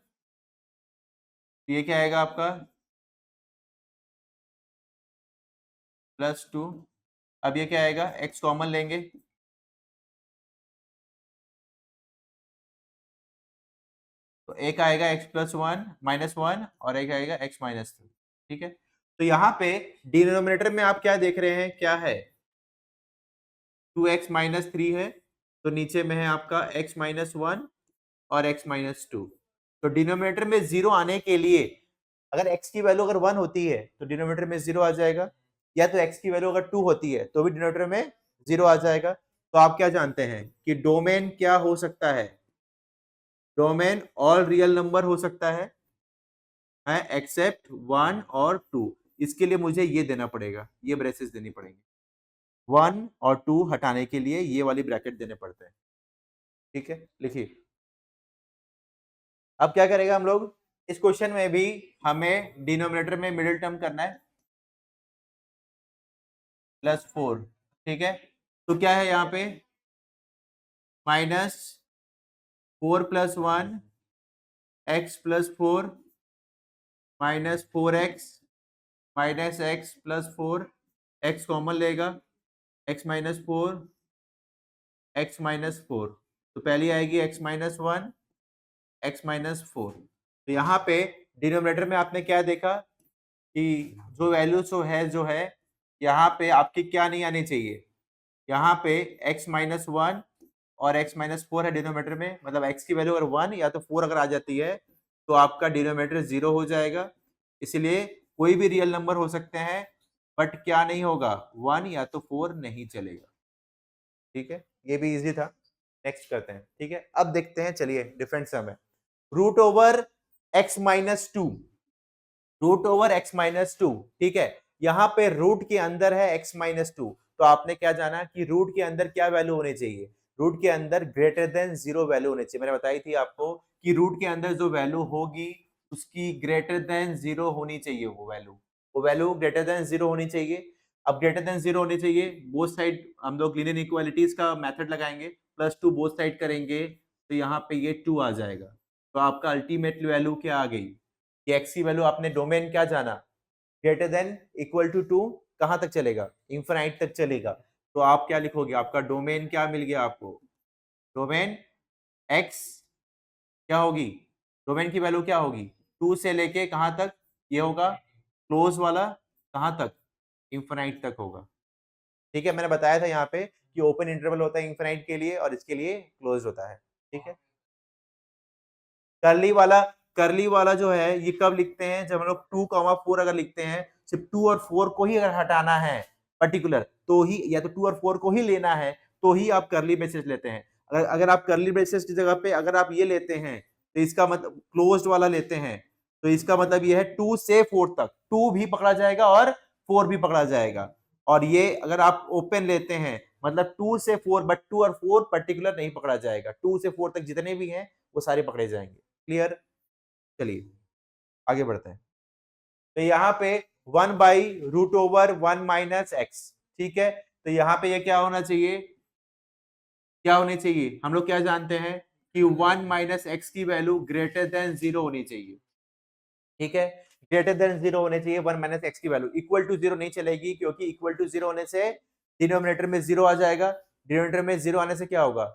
ये क्या आएगा आपका +2। अब ये क्या आएगा, x कॉमन लेंगे, तो एक आएगा x + 1 -1 और एक आएगा x -3, ठीक है। तो यहाँ पे डिनोमिनेटर में आप क्या देख रहे हैं, क्या है, 2x - 3 है, तो नीचे में है आपका x -1 और x -2। तो डिनोमिनेटर में 0 आने के लिए अगर x की वैल्यू अगर 1 होती है तो डिनोमिनेटर में 0 आ जाएगा, या तो x की वैल्यू अगर 2 होती है तो भी डिनोमिनेटर में 0 आ जाएगा। तो आप क्या जानते हैं कि डोमेन क्या हो सकता है, डोमेन ऑल रियल नंबर हो सकता है एक्सेप्ट 1 और 2। इसके लिए मुझे ये देना पड़ेगा, ये ब्रेसेस देनी पड़ेंगी, 1 और 2 हटाने के लिए ये वाली ब्रैकेट देने पड़ते हैं, ठीक है। लिखिए, अब क्या करेगा हम लोग, इस क्वेश्चन में भी हमें डिनोमिनेटर में मिडिल टर्म करना है +4, ठीक है। तो क्या है यहाँ पे, -4 + 1 x + 4 -4x -x + 4, x common लेगा, x minus four, x minus four, तो पहली आएगी x minus one, x minus four. तो यहाँ पे डिनोमिनेटर में आपने क्या देखा कि जो वैल्यू जो है यहाँ पे आपकी क्या नहीं आनी चाहिए, यहाँ पे x माइनस वन और x माइनस फोर है डिनोमिनेटर में, मतलब x की वैल्यू अगर वन या तो फोर अगर आ जाती है तो आपका डिनोमिनेटर जीरो हो जाएगा। इसलिए कोई भी रियल नंबर हो सकते हैं, बट क्या नहीं होगा, वन या तो फोर नहीं चलेगा। ठीक है, ये भी इजी था। नेक्स्ट करते हैं। ठीक है, अब देखते हैं, चलिए डिफरेंट सम है। Root over x minus two, root over x minus two. ठीक है, यहाँ पे रूट के अंदर है एक्स माइनस टू, तो आपने क्या जाना कि रूट के अंदर क्या वैल्यू होनी चाहिए, रूट के अंदर ग्रेटर देन जीरो वैल्यू होनी चाहिए। मैंने बताई थी आपको कि रूट के अंदर जो वैल्यू होगी उसकी ग्रेटर देन जीरो होनी चाहिए, वो वैल्यू ग्रेटर देन जीरो होनी चाहिए। अब ग्रेटर देन जीरो होनी चाहिए, बोथ साइड हम लोग लीनियर इक्वालिटीज का मेथड लगाएंगे, प्लस टू बोथ साइड करेंगे, तो यहाँ पे ये टू आ जाएगा। तो आपका अल्टीमेट वैल्यू क्या आ गई कि एक्स की वैल्यू आपने डोमेन क्या जाना, greater than equal to two, कहां तक चलेगा, इंफिनाइट तक चलेगा। तो आप क्या लिखोगे, आपका डोमेन क्या मिल गया आपको, डोमेन एक्स क्या होगी, डोमेन की वैल्यू क्या होगी, टू से लेके कहां तक, ये होगा क्लोज वाला, कहां तक, इंफिनाइट तक होगा। ठीक है, मैंने बताया था यहाँ पे कि ओपन इंटरवल होता है इंफिनाइट के लिए और इसके लिए क्लोज होता है। ठीक है, करली वाला, करली वाला जो है ये कब लिखते हैं, जब हम लोग 2,4 अगर लिखते हैं, सिर्फ 2 और 4 को ही अगर हटाना है पर्टिकुलर, तो ही या तो 2 और 4 को ही लेना है तो ही आप करली ब्रेसेस लेते हैं। अगर अगर आप करली ब्रेसेस की जगह पे अगर आप ये लेते हैं तो इसका मतलब क्लोज्ड वाला लेते हैं, तो इसका मतलब ये है 2 से 4 तक, 2 भी पकड़ा जाएगा और 4 भी पकड़ा जाएगा। और ये अगर आप ओपन लेते हैं मतलब 2 से 4, बट 2 और 4 पर्टिकुलर नहीं पकड़ा जाएगा, 2 से 4 तक जितने भी हैं वो सारे पकड़े जाएंगे। क्लियर, चलिए आगे बढ़ते हैं। तो यहाँ पे one by root over one minus x. ठीक है, तो यहाँ पे ये क्या होना चाहिए, क्या होनी चाहिए, हम लोग क्या जानते हैं कि वन माइनस एक्स की वैल्यू ग्रेटर देन जीरो होनी चाहिए। ठीक है, ग्रेटर देन जीरो होने चाहिए वन माइनस एक्स की वैल्यू, इक्वल टू जीरो नहीं चलेगी क्योंकि इक्वल टू जीरो होने से डिनोमिनेटर में जीरो आ जाएगा, डिनोमिनेटर में जीरो आने से क्या होगा,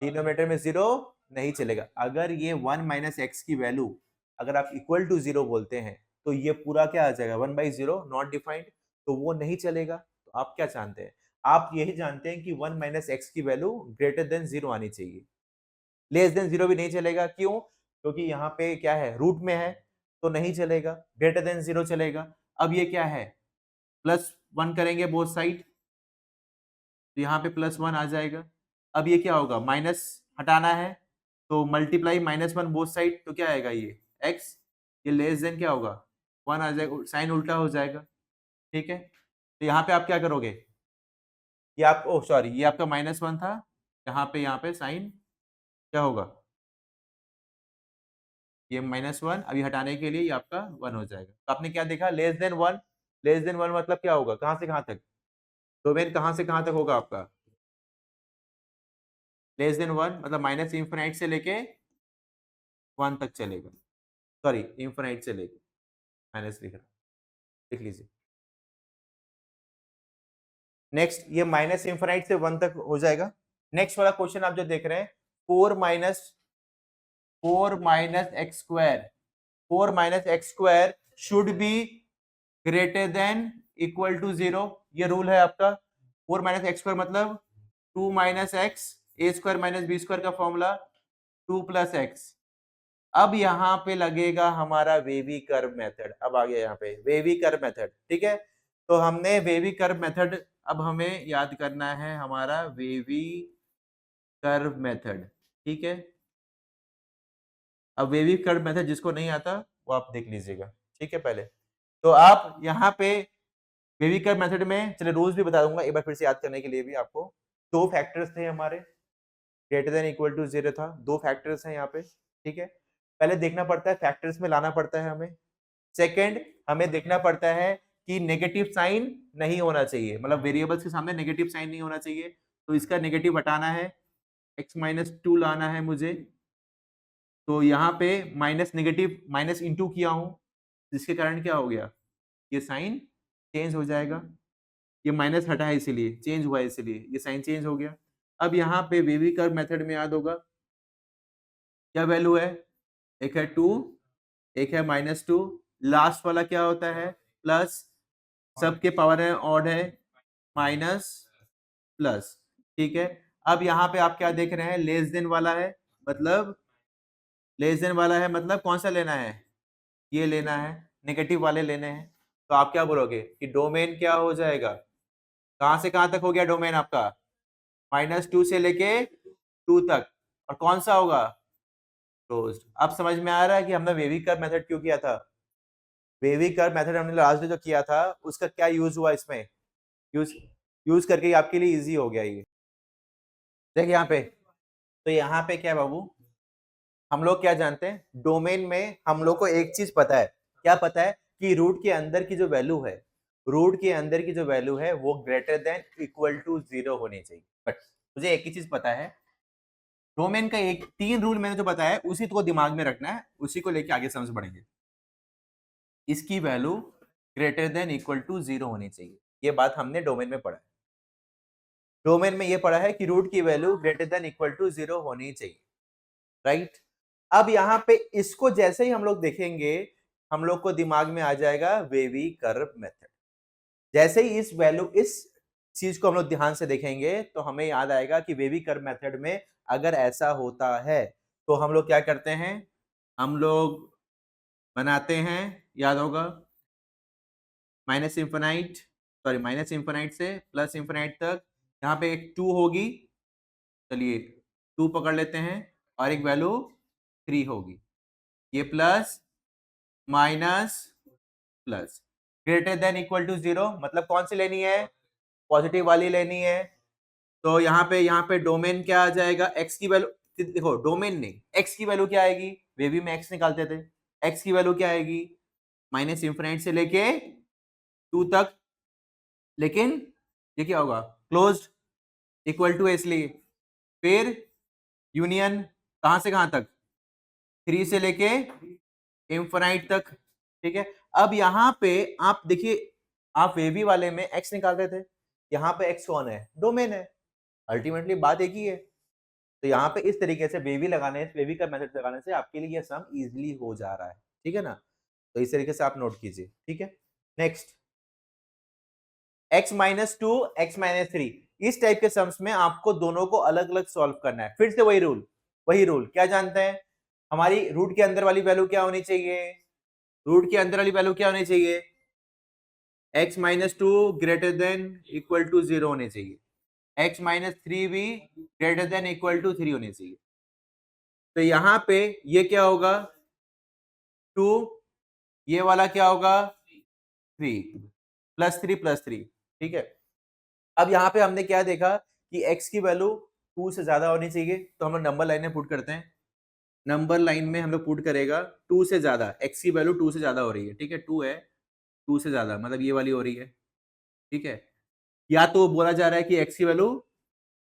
डिनोमिनेटर में जीरो नहीं चलेगा। अगर ये वन माइनस एक्स की वैल्यू अगर आप इक्वल टू जीरो बोलते हैं तो ये पूरा क्या आ जाएगा, one by zero not defined, तो वो नहीं चलेगा। तो आप क्या जानते हैं, आप यही जानते हैं कि वन माइनस एक्स की वैल्यू ग्रेटर देन जीरो आनी चाहिए, लेस देन जीरो भी नहीं चलेगा। क्यों, क्योंकि यहाँ पे क्या है, रूट में है तो नहीं चलेगा, ग्रेटर देन जीरो चलेगा। अब ये क्या है, प्लस वन करेंगे बोथ साइड, तो यहाँ पे प्लस वन आ जाएगा। अब ये क्या होगा, माइनस हटाना है तो multiply minus one both side, तो क्या आएगा ये एक्स, ये लेस देन क्या होगा, वन आ जाएगा, साइन उल्टा हो जाएगा। ठीक है, तो यहाँ पे आप क्या करोगे, ये आप ओ सॉरी ये आपका माइनस वन था, यहाँ पे साइन क्या होगा, ये माइनस वन, अभी हटाने के लिए ये आपका वन हो जाएगा। तो आपने क्या देखा, less than one, less than one मतलब क्या होगा, कहां से कहां तक, डोमेन कहां से कहां तक होगा आपका, लेस देन वन मतलब माइनस इंफिनाइट से लेके वन तक चलेगा, सॉरी इंफिनाइट से लेके, माइनस लिख रहा, लिख लीजिए। नेक्स्ट ये माइनस इंफिनाइट से वन तक हो जाएगा। नेक्स्ट वाला क्वेश्चन आप जो देख रहे हैं, four minus x square, four minus x square should be greater than equal to zero, ये रूल है आपका। फोर माइनस एक्स स्क्वायर मतलब two minus x, a square minus b square का फॉर्मूला टू प्लस एक्स। अब यहाँ पे लगेगा हमारा वेवी कर्व मेथड, अब आ गया यहाँ पे वेवी कर्व मेथड। ठीक है, तो हमने वेवी कर्व मेथड, अब हमें याद करना है हमारा वेवी कर्व मेथड। ठीक है, अब वेवी कर्व मेथड जिसको नहीं आता वो आप देख लीजिएगा। ठीक है, पहले तो आप यहाँ पे वेवी कर्व मेथड में, चलिए रूल्स भी बता दूंगा एक बार फिर से याद करने के लिए भी आपको। दो फैक्टर्स थे हमारे, greater than equal to zero था, दो फैक्टर्स हैं यहाँ पे। ठीक है, पहले देखना पड़ता है, फैक्टर्स में लाना पड़ता है हमें। सेकंड, हमें देखना पड़ता है कि नेगेटिव साइन नहीं होना चाहिए, मतलब वेरिएबल्स के सामने नेगेटिव साइन नहीं होना चाहिए, तो इसका नेगेटिव हटाना है, x माइनस टू लाना है मुझे। तो यहाँ पे माइनस नेगेटिव माइनस इंटू किया हूं, जिसके कारण क्या हो गया, ये साइन चेंज हो जाएगा। ये माइनस हटा है इसीलिए, चेंज हुआ है इसीलिए, ये साइन चेंज हो गया। अब यहाँ पे वेवी कर्व मेथड में याद होगा क्या वैल्यू है, एक है 2, एक है -2, लास्ट वाला क्या होता है प्लस, सबके पावर है ऑड है माइनस प्लस, ठीक है। अब यहाँ पे आप क्या देख रहे हैं, लेस देन वाला है, मतलब लेस देन वाला है मतलब कौन सा लेना है, ये लेना है, नेगेटिव वाले लेने हैं। तो आप क्या बोलोगे कि डोमेन क्या हो जाएगा, कहां से कहां तक हो गया डोमेन आपका, -2 से लेके 2 तक, और कौन सा होगा क्लोज्ड। अब समझ में आ रहा है कि हमने वेवी कर्व मेथड क्यों किया था। वेवी कर्व मेथड हमने लास्ट जो किया था उसका क्या यूज हुआ इसमें, यूज यूज करके आपके लिए इजी हो गया ये। देखिए यहाँ पे, तो यहाँ पे क्या है बाबू, हम लोग क्या जानते हैं, डोमेन में हम लोग को एक चीज पता है, क्या पता है कि रूट के अंदर की जो वैल्यू है, रूट के अंदर की जो वैल्यू है वो ग्रेटर देन इक्वल टू 0 होनी चाहिए। बट मुझे एक ही चीज पता है, डोमेन का एक 3 रूल मैंने जो बताया उसी को दिमाग में रखना है, उसी को लेके आगे समझ बढ़ेंगे। इसकी value greater than equal to 0 होनी चाहिए, ये बात हमने डोमेन में पढ़ा है। डोमेन में ये पढ़ा है कि रूट की value greater than equal to 0 होनी चाहिए, राइट। अब यहाँ पे इसको जैसे ही हम लोग देखेंगे, हम लोग को दिमाग में आ जाएगा वेवी कर्व मेथड। जैसे ही इस वैल्यू, इस चीज को हम लोग ध्यान से देखेंगे तो हमें याद आएगा कि वेवी कर्व मेथड में अगर ऐसा होता है तो हम लोग क्या करते हैं, हम लोग बनाते हैं, याद होगा माइनस इंफिनाइट से प्लस इंफिनाइट तक, यहाँ पे एक 2 होगी, चलिए 2 पकड़ लेते हैं, और एक वैल्यू 3 होगी, ये plus minus plus greater than equal to 0, मतलब कौन सी लेनी है, पॉजिटिव वाली लेनी है। तो यहाँ पे डोमेन क्या आ जाएगा, x की वैल्यू, देखो डोमेन नहीं, x की वैल्यू क्या आएगी, वेवी में x निकालते थे, x की वैल्यू क्या आएगी माइनस इंफिनाइट से लेके 2 तक, लेकिन ये क्या होगा क्लोज्ड, इक्वल टू इसलिए, फिर यूनियन कहां से कहां तक, 3 से लेके इंफिनाइट तक, ठीक है। अब यहाँ पे आप देखिए, आप वेवी वाले में x निकाल रहे थे, यहाँ पे x कौन है, डोमेन है, अल्टीमेटली बात एक ही है। तो यहाँ पे इस तरीके से वेवी का मेथड लगाने से आपके लिए ये सम इजीली हो जा रहा है, ठीक है ना। तो इस तरीके से आप नोट कीजिए, ठीक है। नेक्स्ट, x-2 x-3, इस टाइप के सम्स में आपको दोनों को अलग अलग सॉल्व करना है। फिर से वही रूल क्या जानते हैं, हमारी रूट के अंदर वाली वैल्यू क्या होनी चाहिए, रूट के अंदर वाली वैल्यू क्या होनी चाहिए, x-2 greater than equal to 0 होनी चाहिए, x-3 भी ग्रेटर देन इक्वल टू 3 होनी चाहिए। तो यहां पे ये क्या होगा 2, ये वाला क्या होगा 3, +3 ठीक है। अब यहाँ पे हमने क्या देखा कि x की वैल्यू 2 से ज्यादा होनी चाहिए, तो हम लोग नंबर लाइन में पुट करते हैं, नंबर लाइन में हम लोग पुट करेगा 2 से ज्यादा, x की वैल्यू 2 से ज्यादा हो रही है, ठीक है, 2 है, 2 से ज्यादा मतलब ये वाली हो रही है, ठीक है। या तो बोला जा रहा है कि x की वैल्यू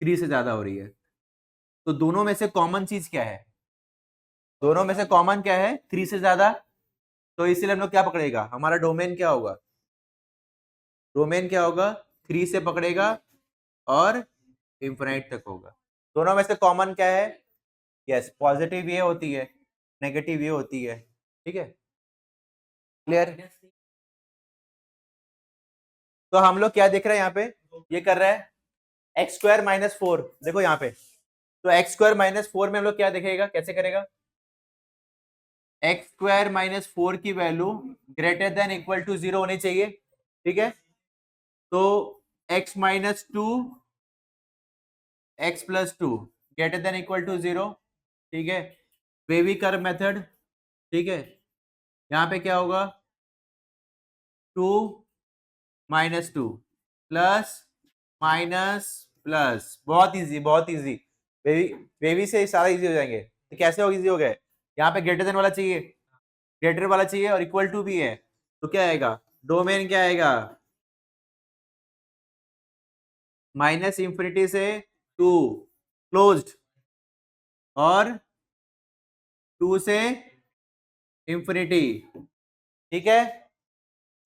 3 से ज्यादा हो रही है, तो दोनों में से कॉमन चीज क्या है, दोनों में से कॉमन क्या है 3 से ज्यादा, तो इसलिए हम लोग क्या पकड़ेगा, हमारा डोमेन क्या होगा, डोमेन क्या होगा 3 से पकड़ेगा और इंफिनाइट तक होगा। दोनों में से कॉमन क्या है, यस पॉजिटिव ये होती है, नेगेटिव ये होती है, ठीक है, क्लियर। तो हम लोग क्या देख रहे हैं यहाँ पे, ये कर रहा है x² - 4, देखो यहाँ पे, तो x² - 4 में हम लोग क्या देखेगा, कैसे करेगा, x² - 4 की value greater than equal to 0 होनी चाहिए, ठीक है। तो x-2 x+2 greater than equal to 0, ठीक है। वेवी कर्व मेथड, ठीक है, यहाँ पे क्या होगा 2 - 2 प्लस माइनस प्लस, बहुत इजी बहुत इजी, वेवी वेवी से सारा इजी हो जाएंगे। तो कैसे हो इजी हो गए, यहाँ पे ग्रेटर देन वाला चाहिए, ग्रेटर वाला चाहिए और इक्वल टू भी है, तो क्या आएगा, डोमेन क्या आएगा माइनस इंफिनिटी से 2 क्लोज्ड, और 2 से इंफिनिटी, ठीक है,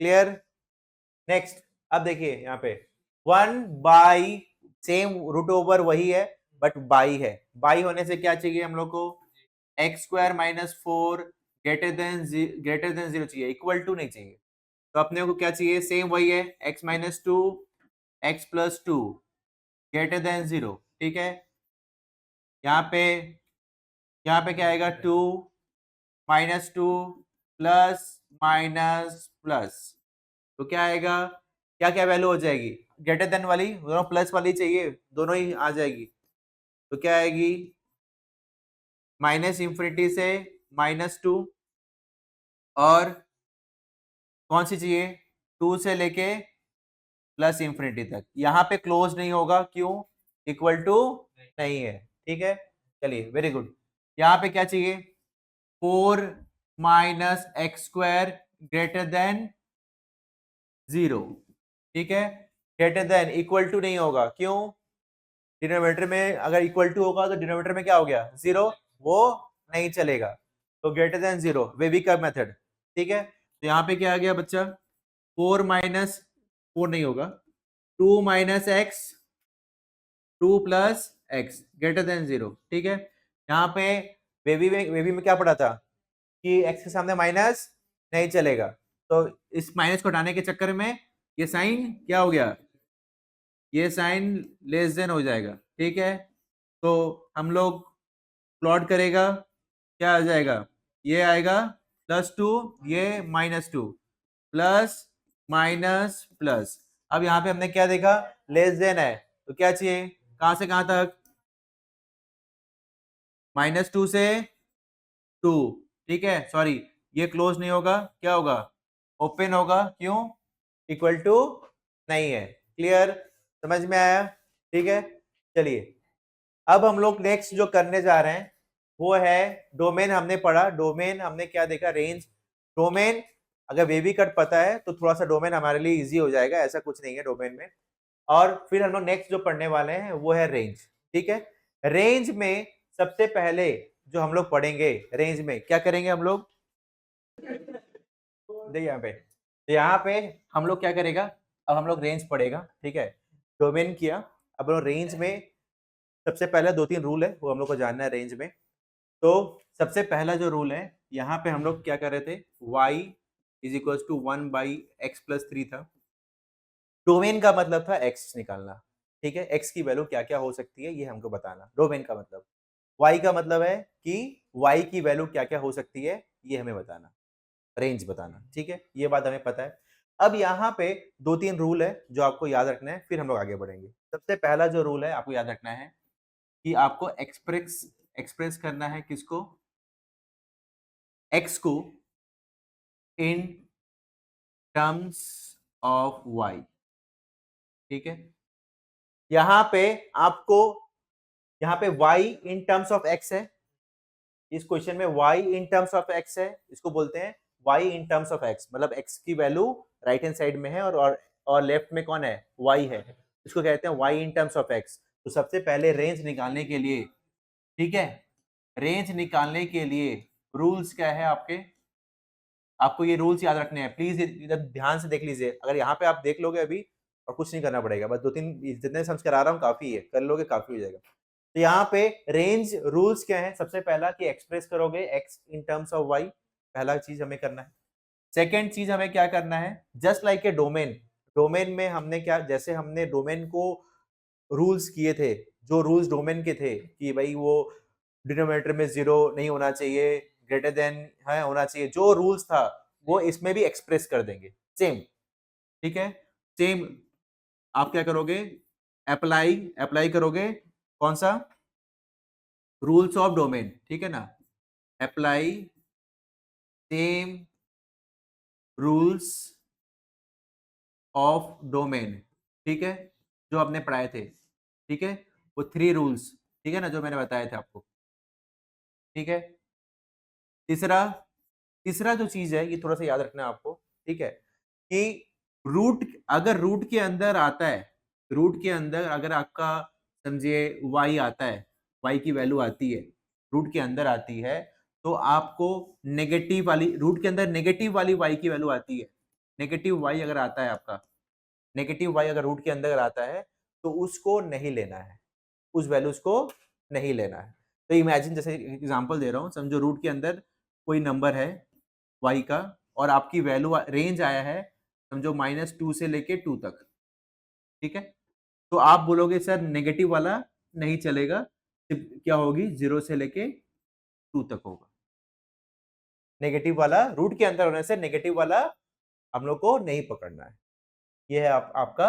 क्लियर। नेक्स्ट, अब देखिए यहाँ पे 1 बाई सेम रूट ओवर वही है बट बाई है, बाई होने से क्या चाहिए हम लोग को, x square minus 4 greater than 0 चाहिए, इक्वल टू नहीं चाहिए। तो अपने को क्या चाहिए, सेम वही है, x minus 2 x plus 2 greater than 0, ठीक है। यहाँ पे क्या आएगा, 2 माइनस 2 प्लस माइनस प्लस, तो क्या आएगा, क्या क्या वैल्यू हो जाएगी, ग्रेटर देन वाली, दोनों प्लस वाली चाहिए, दोनों ही आ जाएगी। तो क्या आएगी, माइनस इंफिनिटी से -2, और कौन सी चाहिए, 2 से लेके प्लस इंफिनिटी तक। यहाँ पे क्लोज नहीं होगा, क्यों, इक्वल टू नहीं है, ठीक है। चलिए वेरी गुड। यहाँ पे क्या चाहिए, 4 minus x square greater than 0, ठीक है। ग्रेटर देन, इक्वल टू नहीं होगा, क्यों, डिनोमिनेटर में अगर इक्वल टू होगा तो डिनोमिनेटर में क्या हो गया, 0, वो नहीं चलेगा। तो ग्रेटर देन 0, वेविकर मेथड, ठीक है। तो यहाँ पे क्या आ गया बच्चा, 4 माइनस 4 नहीं होगा, 2 minus x 2 plus x greater than 0, ठीक है। यहाँ पे वेवी में क्या पढ़ा था कि एक्स के सामने माइनस नहीं चलेगा, तो इस माइनस को हटाने के चक्कर में ये साइन क्या हो गया, ये साइन लेस देन हो जाएगा, ठीक है। तो हम लोग प्लॉट करेगा, क्या आ जाएगा, ये आएगा +2, ये -2, प्लस माइनस प्लस। अब यहाँ पे हमने क्या देखा, लेस देन है, तो क्या चाहिए, कहां से कहां तक, -2 से 2, ठीक है। सॉरी, ये क्लोज नहीं होगा, क्या होगा, ओपन होगा, क्यों, इक्वल टू नहीं है। क्लियर, समझ में आया, ठीक है। चलिए अब हम लोग नेक्स्ट जो करने जा रहे हैं वो है डोमेन। हमने पढ़ा डोमेन, हमने क्या देखा, रेंज। डोमेन अगर वेवी कट पता है तो थोड़ा सा डोमेन हमारे लिए इजी हो जाएगा, ऐसा कुछ नहीं है डोमेन में। और फिर हम लोग नेक्स्ट जो पढ़ने वाले हैं वो है रेंज, ठीक है। रेंज में सबसे पहले जो हम लोग पढ़ेंगे, रेंज में क्या करेंगे हम लोग, देखिए यहाँ पे, तो यहाँ पे हम लोग क्या करेगा, अब हम लोग रेंज पढ़ेगा, ठीक है। डोमेन किया, अब हम लोग रेंज में सबसे पहले 2-3 रूल है वो हम लोग को जानना है रेंज में। तो सबसे पहला जो रूल है, यहाँ पे हम लोग क्या कर रहे थे, y is equal to 1 by x plus 3 था। डोमेन का मतलब था x निकालना, ठीक है। x की वैल्यू क्या क्या हो सकती है ये हमको बताना, डोमेन का मतलब। y का मतलब है कि y की वैल्यू क्या क्या हो सकती है ये हमें बताना, रेंज बताना, ठीक है। ये बात हमें पता है। अब यहाँ पे 2-3 रूल है जो आपको याद रखना है, फिर हम लोग आगे बढ़ेंगे। सबसे पहला जो रूल है आपको याद रखना है कि आपको एक्सप्रेस करना है किसको, x को इन टर्म्स ऑफ y, ठीक है। यहाँ पे आपको, यहाँ पे y in terms of x है, इस क्वेश्चन में y in terms of x है, इसको बोलते हैं y in terms of x, मतलब x की वैल्यू राइट हैंड साइड में है और लेफ्ट में कौन है, y है, इसको कहते हैं y in terms of x। तो सबसे पहले रेंज निकालने के लिए, ठीक है, रेंज निकालने के लिए रूल्स क्या है आपके, आपको ये रूल्स याद रखने हैं, प्लीज इधर ध्यान से देख लीजिए। अगर यहाँ पे आप देख लोगे अभी और कुछ नहीं करना पड़ेगा, बस 2-3 जितने समझ करा रहा हूँ काफी है, कर लोगे काफी हो जाएगा। तो यहाँ पे रेंज रूल्स क्या है, सबसे पहला कि एक्सप्रेस करोगे x in terms of y, पहला चीज हमें करना है। सेकेंड चीज हमें क्या करना है, just like a domain, domain में हमने क्या, जैसे हमने डोमेन को रूल्स किए थे, जो रूल्स डोमेन के थे कि भाई वो डिनोमिनेटर में 0 नहीं होना चाहिए, ग्रेटर देन है होना चाहिए, जो रूल्स था वो इसमें भी एक्सप्रेस कर देंगे सेम, ठीक है। सेम आप क्या करोगे, अप्लाई अप्लाई करोगे, कौन सा, रूल्स ऑफ डोमेन, ठीक है ना, apply same rules of domain, ठीक है, जो आपने पढ़ाए थे, ठीक है, वो 3 रूल्स, ठीक है ना, जो मैंने बताए थे आपको, ठीक है। तीसरा तीसरा जो चीज है ये थोड़ा सा याद रखना है आपको, ठीक है, कि रूट, अगर रूट के अंदर आता है, रूट के अंदर अगर आपका समझिए y आता है, y की वैल्यू आती है, रूट के अंदर आती है, तो आपको नेगेटिव वाली, रूट के अंदर नेगेटिव वाली y की वैल्यू आती है, नेगेटिव y अगर आता है आपका, नेगेटिव वाई अगर रूट के अंदर आता है तो उसको नहीं लेना है, उस वैल्यूज को नहीं लेना है। तो इमेजिन, जैसे एग्जांपल दे रहा हूँ, समझो रूट के अंदर कोई नंबर है वाई का और आपकी वैल्यू रेंज आया है समझो -2 से लेके 2 तक, ठीक है। तो आप बोलोगे सर नेगेटिव वाला नहीं चलेगा, सिर्फ क्या होगी 0 से लेके 2 तक होगा। नेगेटिव वाला रूट के अंदर होने से नेगेटिव वाला हम लोग को नहीं पकड़ना है। ये है आपका,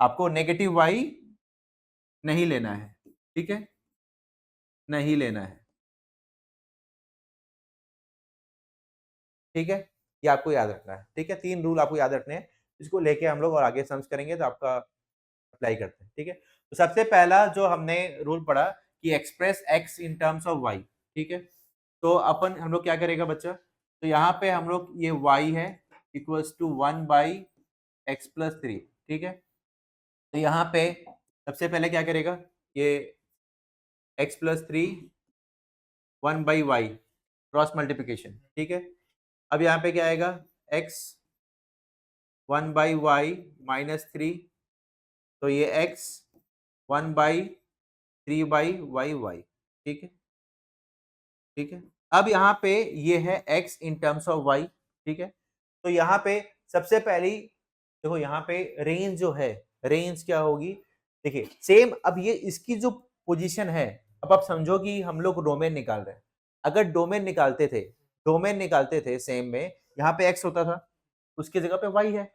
आपको नेगेटिव वाई नहीं लेना है, ठीक है, नहीं लेना है, ठीक है। ये आपको याद रखना है, ठीक है। 3 रूल आपको याद रखने हैं, इसको लेके हम लोग और आगे सम्स करेंगे तो आपका अप्लाई करते हैं, ठीक है। तो सबसे पहला जो हमने रूल पढ़ा कि express x in terms of y, ठीक है। तो अपन हम लोग क्या करेगा बच्चा, तो यहाँ पे हम लोग ये y है इक्वल्स टू 1/x+3, ठीक है। तो यहाँ पे सबसे पहले क्या करेगा, ये x+3 1/y क्रॉस मल्टीप्लिकेशन, ठीक है। अब यहाँ पे क्या आएगा x 1/y -3, तो ये x 1/3/y, ठीक है, ठीक है। अब यहाँ पे ये है x in terms of y, ठीक है। तो यहाँ पे सबसे पहली देखो, यहाँ पे रेंज जो है, रेंज क्या होगी, देखिए सेम। अब ये इसकी जो पोजीशन है, अब आप समझो कि हम लोग डोमेन निकाल रहे हैं। अगर डोमेन निकालते थे सेम में, यहाँ पे x होता था, उसकी जगह पे y है।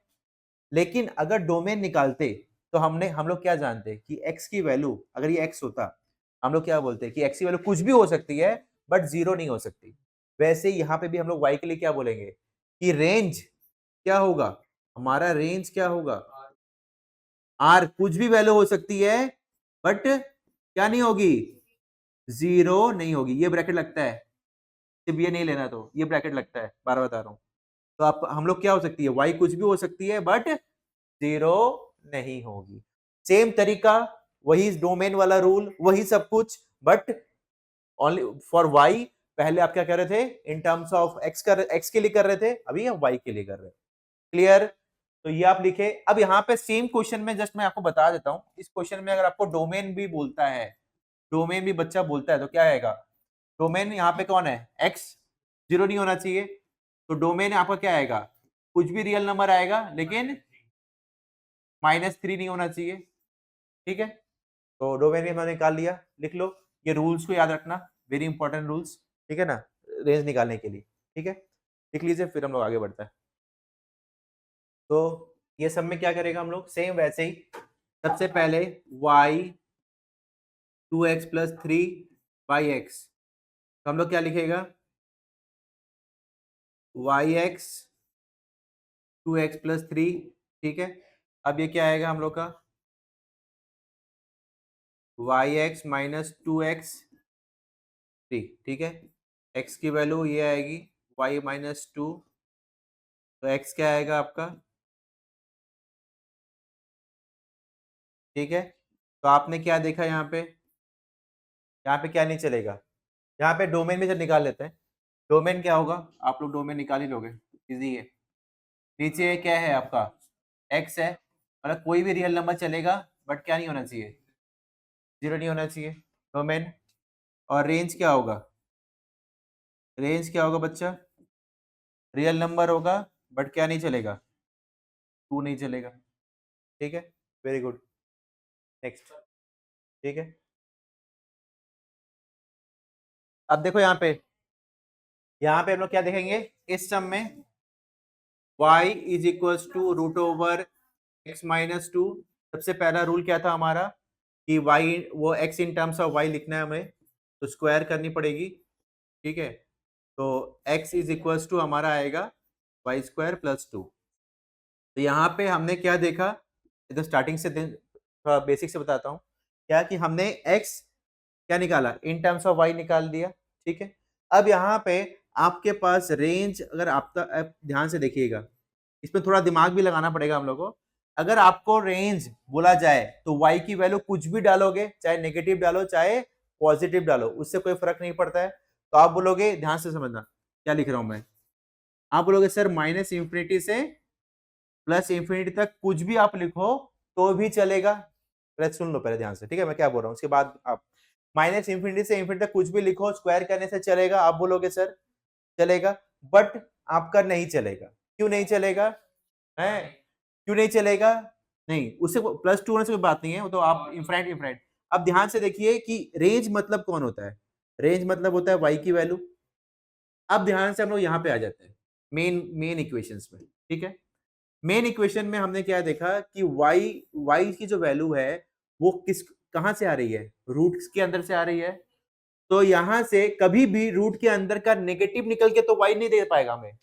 लेकिन अगर डोमेन निकालते तो हम लोग क्या जानते कि x की वैल्यू, अगर ये x होता, हम लोग क्या बोलते कि x की वैल्यू कुछ भी हो सकती है बट 0 नहीं हो सकती। वैसे यहाँ पे भी हम लोग y के लिए क्या बोलेंगे कि रेंज क्या होगा, हमारा रेंज क्या होगा, r कुछ भी वैल्यू हो सकती है बट क्या नहीं होगी, 0 नहीं होगी। ये ब्रैकेट लगता है, सिर्फ ये नहीं लेना, तो ये ब्रैकेट लगता है, बार बता रहा हूं। तो आप हम लोग क्या हो सकती है, y कुछ भी हो सकती है बट 0 नहीं होगी। सेम तरीका, वही डोमेन वाला रूल, वही सब कुछ, बट ओनली फॉर y पहले आप क्या कर रहे थे, इन टर्म्स ऑफ x के लिए कर रहे थे, अभी हम y के लिए कर रहे हैं। क्लियर। तो ये आप लिखे। अब यहाँ पे सेम क्वेश्चन में जस्ट मैं आपको बता देता हूं, इस क्वेश्चन में अगर आपको डोमेन भी बोलता है, डोमेन भी बच्चा बोलता है, तो क्या आएगा, डोमेन यहाँ पे कौन है, x 0 नहीं होना चाहिए, तो डोमेन आपका क्या आएगा, कुछ भी रियल नंबर आएगा लेकिन -3 नहीं होना चाहिए, ठीक है। तो डोमेन भी हमने निकाल लिया, लिख लो। ये रूल्स को याद रखना, वेरी इंपॉर्टेंट रूल्स, ठीक है ना, रेंज निकालने के लिए, ठीक है। लिख लीजिए, फिर हम लोग आगे बढ़ते हैं। तो ये सब में क्या करेगा हम लोग, सेम वैसे ही सबसे पहले y 2x + 3/x, तो हम लोग क्या लिखेगा, yx 2x + 3, ठीक है। अब ये क्या आएगा हम लोग का, yx - 2x 3, ठीक है। x की वैल्यू ये आएगी y - 2, तो x क्या आएगा आपका, ठीक है। तो आपने क्या देखा यहाँ पे क्या नहीं चलेगा, यहाँ पे डोमेन भी जब निकाल लेते हैं, डोमेन क्या होगा, आप लोग डोमेन निकाल ही लोगे, इजी है। नीचे क्या है आपका, x है, मतलब कोई भी रियल नंबर चलेगा बट क्या नहीं होना चाहिए, 0 नहीं होना चाहिए, डोमेन। और रेंज क्या होगा, रेंज क्या होगा बच्चा, रियल नंबर होगा बट क्या नहीं चलेगा, 2 नहीं चलेगा, ठीक है। वेरी गुड, नेक्स्ट, ठीक है। अब देखो यहाँ पे हम लोग क्या देखेंगे, इस सम में y is equals to √x - 2। सबसे पहला रूल क्या था हमारा कि y, वो x in terms of y लिखना है हमें, तो स्क्वायर करनी पड़ेगी, ठीक है। तो x इज इक्वल्स टू हमारा आएगा y² + 2। तो यहाँ पे हमने क्या देखा, इधर स्टार्टिंग से थोड़ा बेसिक से बताता हूँ, क्या कि हमने x क्या निकाला, इन टर्म्स ऑफ y निकाल दिया, ठीक है। अब यहाँ पे आपके पास रेंज, अगर आप ध्यान से देखिएगा, इसमें थोड़ा दिमाग भी लगाना पड़ेगा हम लोग को। अगर आपको रेंज बोला जाए तो y की वैल्यू कुछ भी डालोगे, चाहे नेगेटिव डालो चाहे पॉजिटिव डालो, उससे कोई फर्क नहीं पड़ता है। तो आप बोलोगे, ध्यान से समझना क्या लिख रहा हूं मैं, आप बोलोगे सर -∞ से प्लस इंफिनिटी तक कुछ भी आप लिखो तो भी चलेगा। पहले सुन लो पहले ध्यान से, ठीक है मैं क्या बोल रहा हूँ, उसके बाद आप माइनस इंफिनिटी से इंफिनिटी तक कुछ भी लिखो, स्क्वायर करने से चलेगा, आप बोलोगे सर चलेगा, बट आपका नहीं चलेगा। क्यों नहीं चलेगा है? क्यों नहीं चलेगा? नहीं, उससे प्लस टू होने से कोई बात नहीं है, वो तो आप इनफाइनाइट इनफाइनाइट। अब ध्यान से देखिए कि रेंज मतलब कौन होता है? रेंज मतलब होता है y की वैल्यू। अब ध्यान से हम लोग यहाँ पे आ जाते हैं मेन मेन इक्वेशंस में, ठीक है। मेन इक्वेशन में हमने क्या देखा कि y की जो वैल्यू है वो किस कहां से आ रही है? रूट के अंदर से आ रही है। तो यहां से कभी भी रूट के अंदर का नेगेटिव निकल के तो y नहीं दे पाएगा हमें।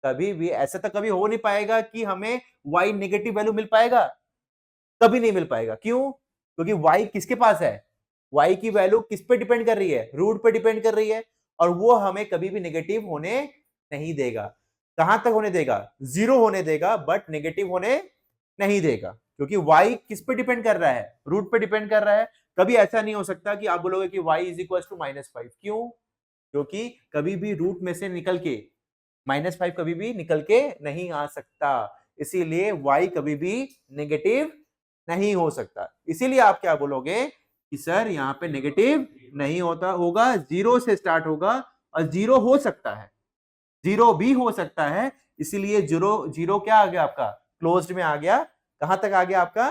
कभी भी ऐसा तो कभी हो नहीं पाएगा कि हमें y नेगेटिव वैल्यू मिल पाएगा, कभी नहीं मिल पाएगा। क्यों? क्योंकि y किसके पास है? y की वैल्यू किस पे डिपेंड कर रही है? रूट पे डिपेंड कर रही है, और वो हमें कभी भी नेगेटिव होने नहीं देगा। कहां तक होने देगा? जीरो होने देगा, बट नेगेटिव होने नहीं देगा, क्योंकि y किस पे डिपेंड कर रहा है? रूट पे डिपेंड कर रहा है। कभी ऐसा नहीं हो सकता कि आप बोलोगे कि y इज इक्वल टू -5। क्यों? क्योंकि कभी भी रूट में से निकल के -5 कभी भी निकल के नहीं आ सकता, इसीलिए y कभी भी नेगेटिव नहीं हो सकता। इसीलिए आप क्या बोलोगे कि सर यहाँ पे नेगेटिव नहीं होता होगा, जीरो से स्टार्ट होगा, और जीरो हो सकता है, जीरो भी हो सकता है। इसीलिए जीरो जीरो क्या आ गया आपका? क्लोज्ड में आ गया। कहां तक आ गया आपका?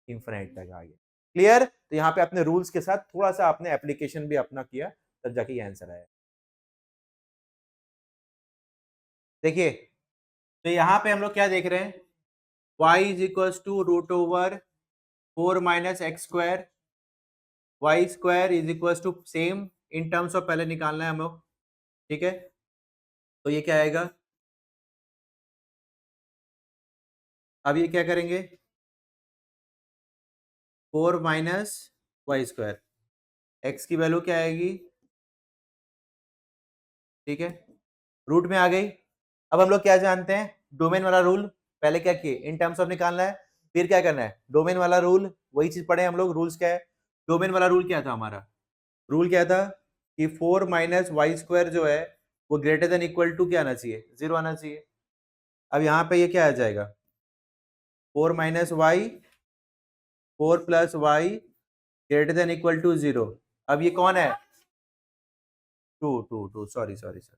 इंफिनिट तक आ गया। क्लियर? तो यहाँ पे अपने रूल्स के साथ थोड़ा सा आपने एप्लीकेशन भी अपना किया, तब जाके ये आंसर आया। देखिए, तो यहाँ पे हम लोग क्या देख रहे हैं? y is equal to root over 4 minus x square, y square is equal to same in terms of पहले निकालना है हम लोग, ठीक है। तो ये क्या आएगा? अब ये क्या करेंगे? 4 माइनस वाई स्क्वायर, एक्स की वैल्यू क्या आएगी? ठीक है, रूट में आ गई। अब हम लोग क्या जानते हैं? डोमेन वाला रूल। पहले क्या किए? इन टर्म्स ऑफ निकालना है, फिर क्या करना है? डोमेन वाला रूल। वही चीज पढ़े हम लोग। रूल्स क्या है? डोमेन वाला रूल क्या था हमारा? रूल क्या था कि 4 माइनस वाई स्क्वायर जो है वो ग्रेटर देन इक्वल टू क्या आना चाहिए? जीरो आना चाहिए। अब यहाँ पे ये क्या आ जाएगा? 4 minus y, 4 plus y greater than equal to zero. अब ये कौन है? Two two two, sorry sorry sir,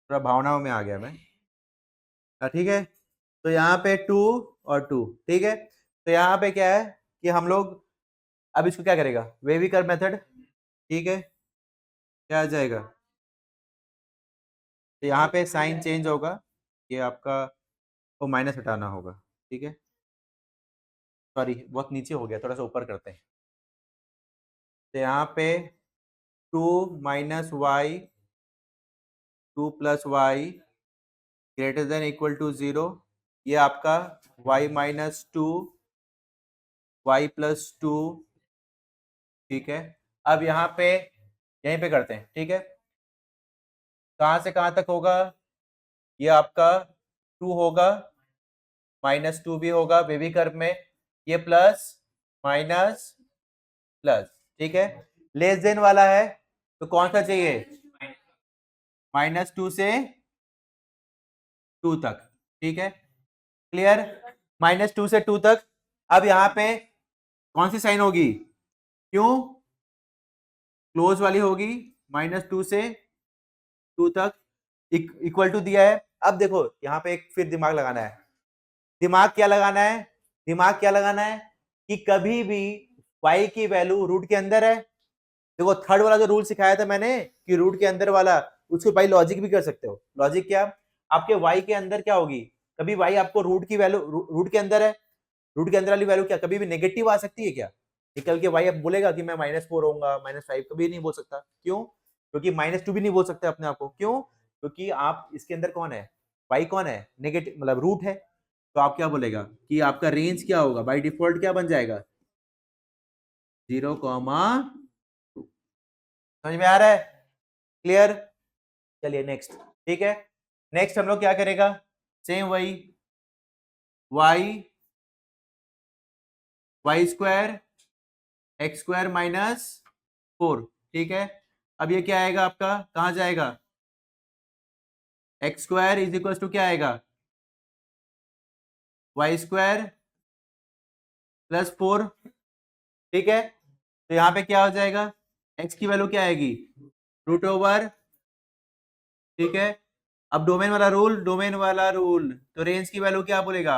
थोड़ा भावनाओं में आ गया मैं। ठीक है, तो यहाँ पे टू और टू, ठीक है। तो यहाँ पे क्या है कि हम लोग अब इसको क्या करेगा? वेवी कर मेथड, ठीक है। क्या आ जाएगा? तो यहाँ पे साइन चेंज होगा, ये आपका वो माइनस हटाना होगा, ठीक है। सॉरी बहुत नीचे हो गया, थोड़ा सा ऊपर करते हैं। तो यहाँ पे two minus y, two plus y greater than equal to zero, ये आपका y minus two, y plus two, ठीक है। अब यहाँ पे यहीं पे करते हैं, ठीक है। कहाँ से कहाँ तक होगा? ये आपका टू होगा, माइनस टू भी होगा बेबी कर्व में, ये प्लस माइनस प्लस, ठीक है। लेस देन वाला है तो कौन सा चाहिए? -2 से 2 तक, ठीक है। क्लियर? -2 से 2 तक। अब यहाँ पे कौन सी साइन होगी? क्यों? क्लोज वाली होगी। -2 से 2 तक इक्वल टू दिया है। अब देखो यहाँ पे एक फिर दिमाग लगाना है। दिमाग क्या लगाना है? दिमाग क्या लगाना है कि कभी भी y की वैल्यू रूट के अंदर है। देखो थर्ड वाला जो रूल सिखाया था मैंने कि रूट के अंदर वाला, उसको भाई लॉजिक भी कर सकते हो। लॉजिक क्या? आपके y के अंदर क्या होगी? कभी y आपको रूट की वैल्यू रूट के अंदर है, रूट के अंदर वाली वैल्यू क्या कभी भी नेगेटिव आ सकती है क्या? निकल के y अब बोलेगा कि मैं -4 होऊंगा, -5 कभी नहीं बोल सकता। क्यों? क्योंकि -2 भी नहीं बोल सकते अपने आप को। क्यों? क्योंकि आप इसके अंदर कौन है? y कौन है? नेगेटिव मतलब रूट है। तो आप क्या बोलेगा कि आपका रेंज क्या होगा? बाय डिफॉल्ट क्या बन जाएगा? 0,2। समझ में आ रहा है? क्लियर? चलिए नेक्स्ट, ठीक है। नेक्स्ट हम लोग क्या करेगा? सेम वही वाई स्क्वायर एक्स स्क्वायर -4, ठीक है। अब ये क्या आएगा आपका? कहां जाएगा? X square is equal to क्या आएगा? वाई स्क्वायर प्लस 4, ठीक है। तो यहाँ पे क्या हो जाएगा, x की वैल्यू क्या आएगी, रूट ओवर, ठीक है। अब डोमेन वाला रूल, तो रेंज की वैल्यू क्या बोलेगा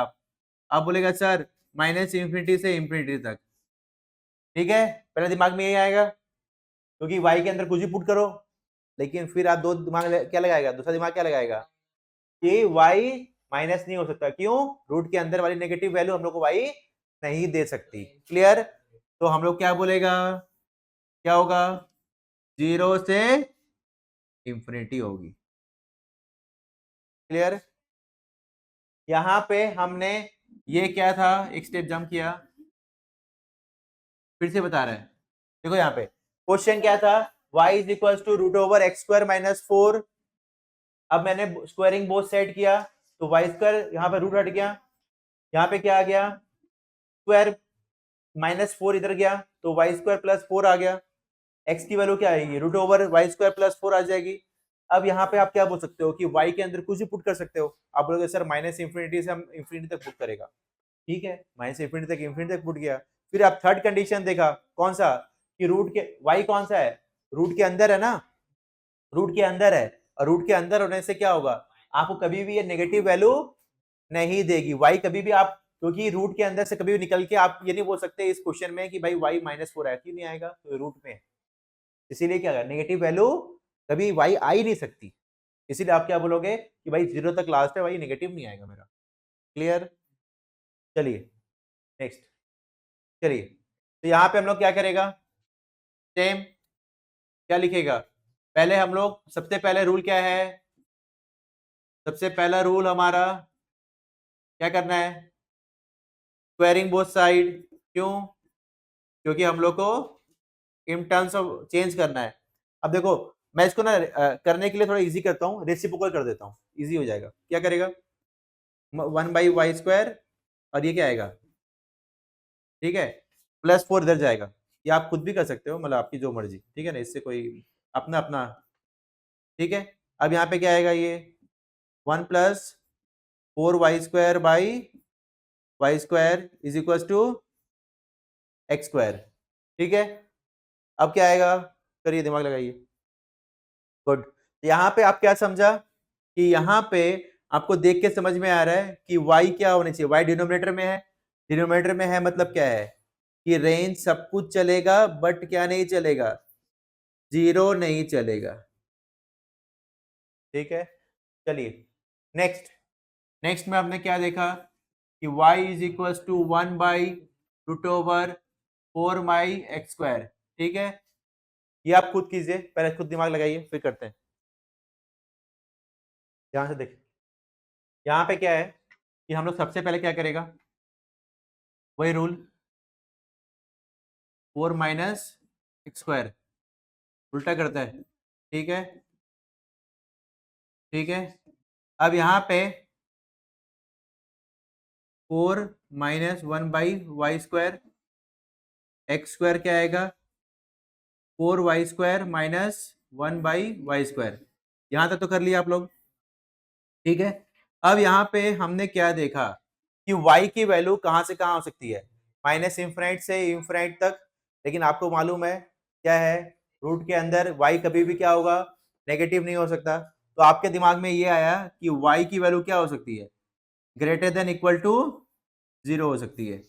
आप बोलेगा सर माइनस इंफिनिटी से इंफिनिटी तक, ठीक है। पहले दिमाग में यही आएगा क्योंकि y के अंदर कुछ भी पुट करो, लेकिन फिर आप दो दिमाग क्या लगाएगा, दूसरा दिमाग क्या लगाएगा कि y माइनस नहीं हो सकता, क्यों, रूट के अंदर वाली नेगेटिव वैल्यू हम लोग को y नहीं दे सकती, क्लियर। तो हम लोग क्या बोलेगा, क्या होगा, 0 से इंफिनिटी होगी, क्लियर। यहां पे हमने ये क्या था, एक स्टेप जंप किया, फिर से बता रहे हैं, देखो यहाँ पे क्वेश्चन क्या था, y is equal to root over x square minus 4। अब मैंने स्क्वायरिंग बोथ साइड किया तो वाई स्क्वायर यहाँ पे रूट हट गया, यहाँ पे क्या आ गया, स्क्वायर माइनस 4 इधर गया तो वाई स्क्वायर प्लस 4 आ गया, एक्स की वैल्यू क्या आएगी, root over y square plus 4 आ जाएगी। अब यहाँ पे आप क्या बोल सकते हो कि y के अंदर कुछ भी पुट कर सकते हो, आप बोलोगे सर माइनस इंफिनिटी से हम इंफिनिटी तक पुट करेगा, ठीक है, माइनस इंफिनिटी तक पुट गया। फिर आप थर्ड कंडीशन देखा, कौन सा, कि रूट के y कौन सा है, रूट के अंदर है ना, रूट के अंदर है, और रूट के अंदर होने से क्या होगा, आपको कभी भी ये नेगेटिव वैल्यू नहीं देगी, y कभी भी आप, क्योंकि रूट के अंदर से कभी भी निकल के आप ये नहीं बोल सकते इस क्वेश्चन में कि भाई y माइनस 4 आया, क्यों नहीं आएगा, तो रूट में है, इसीलिए क्या, नेगेटिव वैल्यू कभी y आ ही नहीं सकती, इसीलिए आप क्या बोलोगे कि भाई 0 तक लास्ट है, भाई नेगेटिव नहीं आएगा मेरा, क्लियर। चलिए नेक्स्ट, चलिए तो यहाँ पे हम लोग क्या करेगा, सेम क्या लिखेगा, पहले हम लोग, सबसे पहले रूल क्या है, सबसे पहला रूल हमारा क्या करना है, स्क्वायरिंग बोथ साइड, क्यों, क्योंकि हम लोग को इन टर्म्स ऑफ चेंज करना है। अब देखो मैं इसको ना करने के लिए थोड़ा इजी करता हूँ, रेसिप्रोकल कर देता हूँ, इजी हो जाएगा, क्या करेगा, 1/y स्क्वायर, और ये क्या आएगा, ठीक है, प्लस 4 इधर जाएगा, ये आप खुद भी कर सकते हो, मतलब आपकी जो मर्जी, ठीक है ना, इससे कोई अपना अपना, ठीक है। अब यहाँ पे क्या आएगा, ये 1 प्लस 4y square by y square is equal to x square, ठीक है। अब क्या आएगा, करिए दिमाग लगाइए, गुड। यहाँ पे आप क्या समझा कि यहाँ पे आपको देख के समझ में आ रहा है कि y क्या होने चाहिए, y डिनोमिनेटर में है, डिनोमिनेटर में है मतलब क्या है कि रेंज सब कुछ चलेगा बट क्या नहीं चलेगा, 0 नहीं चलेगा, ठीक है। चलिए नेक्स्ट, नेक्स्ट में हमने क्या देखा कि y is equal to 1/√4y ठीक है। ये आप खुद कीजिए, पहले खुद दिमाग लगाइए फिर करते हैं। ध्यान से देखिए, यहाँ पे क्या है कि हम लोग सबसे पहले क्या करेगा, वही रूल 4 माइनस एक्स स्क्वायर उल्टा करता है, ठीक है, ठीक है। अब यहाँ पे 4 माइनस 1/y², एक्स स्क्वायर क्या आएगा, 4y² माइनस 1/y², यहाँ तक तो कर लिया आप लोग, ठीक है। अब यहाँ पे हमने क्या देखा कि y की वैल्यू कहाँ से कहाँ हो सकती है, माइनस इंफिनिट से इंफिनिट तक, लेकिन आपको मालूम है क्या है, रूट के अंदर y कभी भी क्या होगा, नेगेटिव नहीं हो सकता, तो आपके दिमाग में ये आया कि y की वैल्यू क्या हो सकती है, ग्रेटर देन इक्वल टू 0 हो सकती है,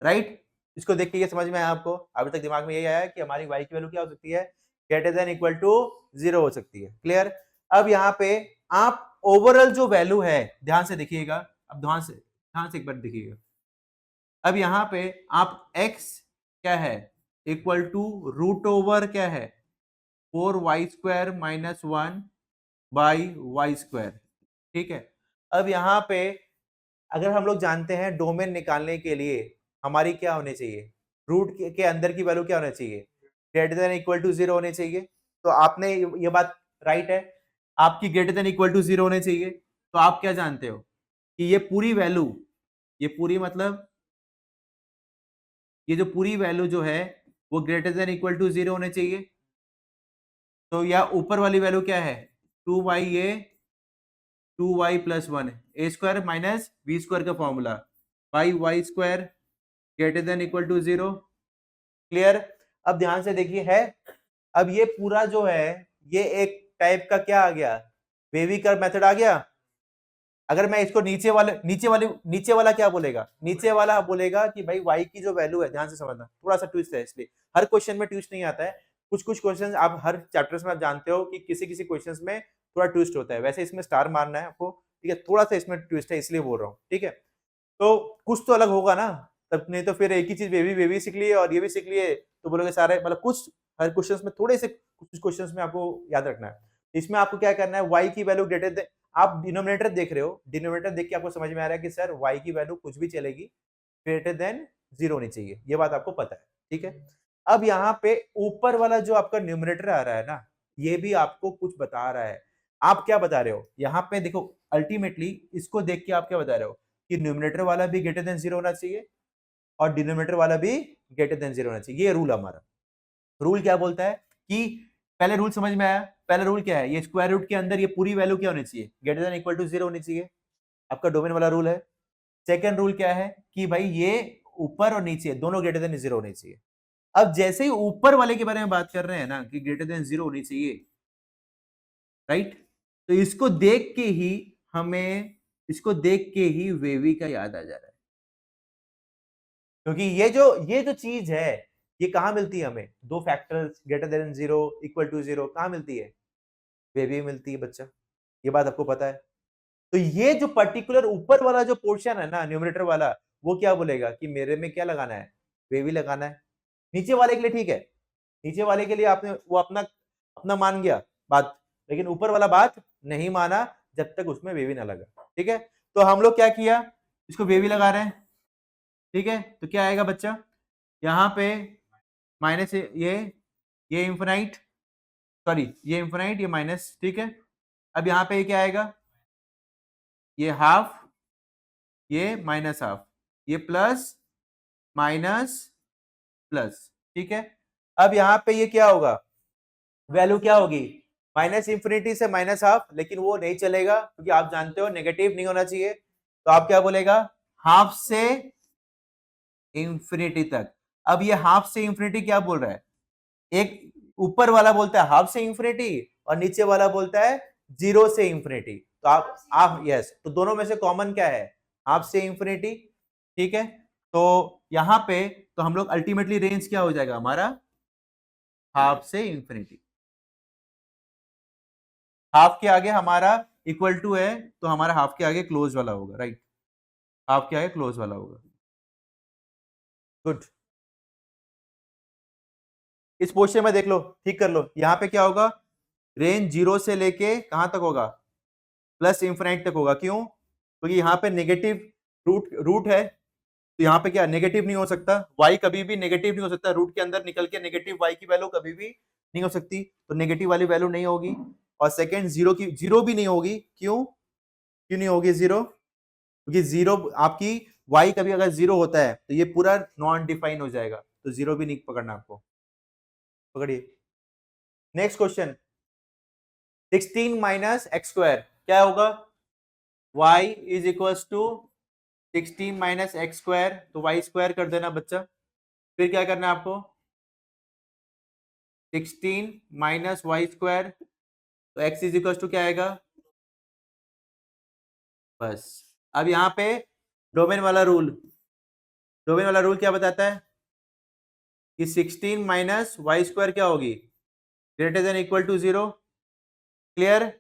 राइट। इसको देख के ये समझ में आया आपको, अभी तक दिमाग में यही आया कि हमारी y की वैल्यू क्या हो सकती है, ग्रेटर देन इक्वल टू 0 हो सकती है, क्लियर। अब यहाँ पे आप ओवरऑल जो वैल्यू है, ध्यान से देखिएगा, अब ध्यान से एक बार देखिएगा, अब यहाँ पे आप x क्या है इक्वल टू रूट ओवर क्या है 4y² माइनस 1/y², ठीक है। अब यहाँ पे अगर हम लोग जानते हैं डोमेन निकालने के लिए हमारी क्या होनी चाहिए, रूट के अंदर की वैल्यू क्या होनी चाहिए, ग्रेटर देन इक्वल टू 0 होनी चाहिए, तो आपने ये बात राइट है, आपकी ग्रेटर देन इक्वल टू 0 होने चाहिए, तो आप क्या जानते हो कि ये पूरी वैल्यू, ये पूरी मतलब ये जो पूरी वैल्यू जो है वो ग्रेटर देन इक्वल टू 0 होने चाहिए, तो या ऊपर वाली वैल्यू क्या है 2y+ 1 a² माइनस b² का formula, y square greater than equal to 0। Clear? अब ध्यान से देखिए है, अब ये पूरा जो है ये एक टाइप का क्या आ गया, वेवी कर्व मेथड आ गया। अगर मैं इसको नीचे वाला क्या बोलेगा, नीचे वाला बोलेगा कि भाई y की जो वैल्यू है, ध्यान से समझना, थोड़ा सा ट्विस्ट है, इसलिए हर क्वेश्चन में ट्विस्ट नहीं आता है, कुछ कुछ क्वेश्चन आप हर चैप्टर्स में आप जानते हो कि किसी किसी क्वेश्चन में थोड़ा ट्विस्ट होता है, वैसे इसमें स्टार मारना है आपको, ठीक है, थोड़ा सा इसमें ट्विस्ट है इसलिए बोल रहा हूँ, ठीक है। तो कुछ तो अलग होगा ना, तब नहीं तो फिर एक ही चीज वेवी सीख लिए और ये भी सीख लिए तो बोलोगे सारे, मतलब कुछ हर क्वेश्चन में थोड़े से कुछ क्वेश्चन में आपको याद रखना है। इसमें आपको क्या करना है, y की वैल्यू ग्रेटर देन, आप डिनोमिनेटर देख रहे हो, डिनोमिनेटर देख के आपको समझ में आ रहा है कि सर y की वैल्यू कुछ भी चलेगी, ग्रेटर देन 0 होनी चाहिए, ये बात आपको पता है, ठीक है। अब यहाँ पे ऊपर वाला जो आपका न्यूमरेटर आ रहा है ना, ये भी आपको कुछ बता रहा है। आप क्या बता रहे हो यहाँ पे देखो, अल्टीमेटली इसको देख के आप क्या बता रहे हो कि न्यूमरेटर वाला भी ग्रेटर देन 0 होना चाहिए और डिनोमिनेटर वाला भी ग्रेटर देन 0 होना चाहिए। ये रूल हमारा, रूल क्या बोलता है कि पहले रूल समझ में आया, पहला रूल क्या है, ये स्क्वायर रूट के अंदर ये पूरी वैल्यू क्या होनी चाहिए, ग्रेटर देन इक्वल टू 0 होनी चाहिए, आपका डोमेन वाला रूल है। सेकंड रूल क्या है कि भाई ये ऊपर और नीचे दोनों ग्रेटर देन 0 होनी चाहिए। अब जैसे ही ऊपर वाले के बारे में बात कर रहे हैं ना कि ग्रेटर देन 0 होनी चाहिए, राइट, तो इसको देख के ही हमें, इसको देख के ही वेवी का याद आ जा रहा है, क्योंकि ये जो चीज है ये कहां मिलती है हमें, दो factors greater than 0 equal to 0 कहां मिलती है, वेवी मिलती है बच्चा, ये बात आपको पता है। तो ये जो पर्टिकुलर ऊपर वाला जो पोर्शन है ना न्यूमरेटर वाला, वो क्या बोलेगा कि मेरे में क्या लगाना है, वेवी लगाना है। नीचे वाले के लिए ठीक है, नीचे वाले के लिए आपने वो अपना अपना मान गया बात, लेकिन ऊपर वाला बात नहीं माना जब तक उसमें वेवी ना लगा, ठीक है। तो हम लोग क्या किया, इसको वेवी लगा रहे हैं, ठीक है, तो क्या आएगा बच्चा, यहाँ पे माइनस ये इंफिनाइट, सॉरी ये इंफिनाइट, ये माइनस, ठीक है। अब यहाँ पे क्या आएगा, ये हाफ, ये माइनस हाफ, ये प्लस माइनस प्लस, ठीक है। अब यहाँ पे ये क्या होगा, वैल्यू क्या होगी, माइनस इंफिनिटी से माइनस हाफ, लेकिन वो नहीं चलेगा क्योंकि आप जानते हो नेगेटिव नहीं होना चाहिए, तो आप क्या बोलेगा, हाफ से इंफिनिटी तक। अब ये हाफ से इंफिनिटी क्या बोल रहा है, एक ऊपर वाला बोलता है हाफ से इंफिनिटी और नीचे वाला बोलता है 0 से इंफिनिटी, तो आप यस, तो दोनों में से कॉमन क्या है, हाफ से इंफिनिटी, ठीक है। तो यहां पे तो हम लोग अल्टीमेटली रेंज क्या हो जाएगा हमारा, हाफ से इंफिनिटी, हाफ के आगे हमारा इक्वल टू है, तो हमारा हाफ के आगे क्लोज वाला होगा, राइट, हाफ के आगे क्लोज वाला होगा, गुड। इस पोस्टर में देख लो, ठीक कर लो, यहाँ पे क्या होगा, रेंज 0 से लेके कहां तक होगा, प्लस इंफिनाइट तक होगा, क्यों, क्योंकि यहाँ पे नेगेटिव रूट रूट है, तो यहाँ पे क्या नेगेटिव नहीं हो सकता, y कभी भी नेगेटिव नहीं हो सकता, रूट के अंदर निकल के नेगेटिव y की वैल्यू कभी भी नहीं हो सकती, तो नेगेटिव वाली वैल्यू नहीं होगी। और सेकंड, जीरो भी नहीं होगी, क्यों क्यों नहीं होगी जीरो, क्योंकि जीरो आपकी y कभी अगर जीरो होता है तो ये पूरा नॉन डिफाइन हो जाएगा, तो जीरो भी नहीं पकड़ना आपको, पकड़िए। Next question, 16 minus x square क्या होगा, y is equal to 16 minus x square, तो वाई स्क्वायर कर देना बच्चा, फिर क्या करना है आपको, 16 माइनस वाई स्क्वायर, तो x इज इक्वल टू क्या आएगा, बस। अब यहाँ पे डोमेन वाला रूल, डोमेन वाला रूल क्या बताता है कि 16 माइनस वाई स्क्वायर क्या होगी, greater than equal to 0, clear.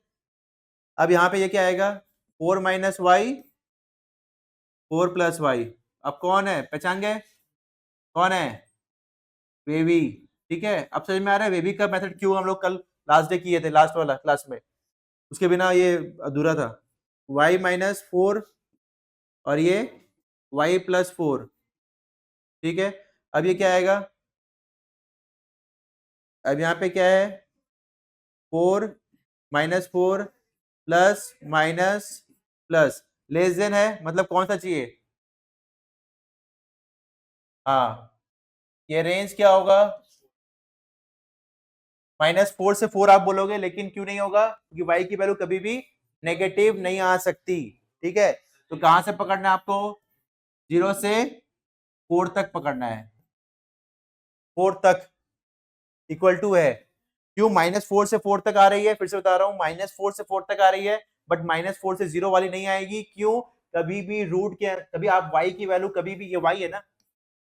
अब यहाँ पे ये क्या आएगा, 4 माइनस वाई, 4 प्लस वाई, अब कौन है, पहचान गए कौन है, वेवी, ठीक है। अब समझ में आ रहा है वेवी का मेथड क्यों हम लोग कल लास्ट डे किए थे, लास्ट वाला क्लास में, उसके बिना ये अधूरा था। y माइनस 4 और ये y प्लस 4, ठीक है। अब ये क्या आएगा, अब यहाँ पे क्या है, 4 minus 4 plus minus plus, less than है, मतलब कौन सा चाहिए, हाँ, ये रेंज क्या होगा, -4 से 4 आप बोलोगे, लेकिन क्यों नहीं होगा, क्योंकि y की वैल्यू कभी भी नेगेटिव नहीं आ सकती, ठीक है। तो कहां से पकड़ना है आपको, 0 से 4 तक पकड़ना है, 4 तक इक्वल टू है, क्यों -4 से 4 तक आ रही है, फिर से बता रहा हूं -4 से 4 तक आ रही है, बट -4 से 0 वाली नहीं आएगी, क्यों? कभी भी रूट के, कभी आप y की वैल्यू, कभी भी ये y है ना,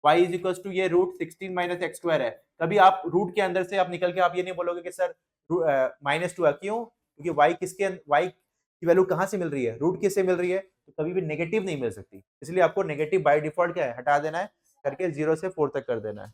y इज इक्वल टू ये √16 माइनस एक्स स्क्वायर है, कभी आप रूट के अंदर से आप निकल के आप ये नहीं बोलोगे कि सर -2 है, क्यों? क्योंकि y किसके, y की वैल्यू कहां से मिल रही है, रूट किससे मिल रही है, तो कभी भी नेगेटिव नहीं मिल सकती, इसलिए आपको नेगेटिव बाय डिफॉल्ट क्या है, हटा देना है, करके 0 से 4 तक कर देना है।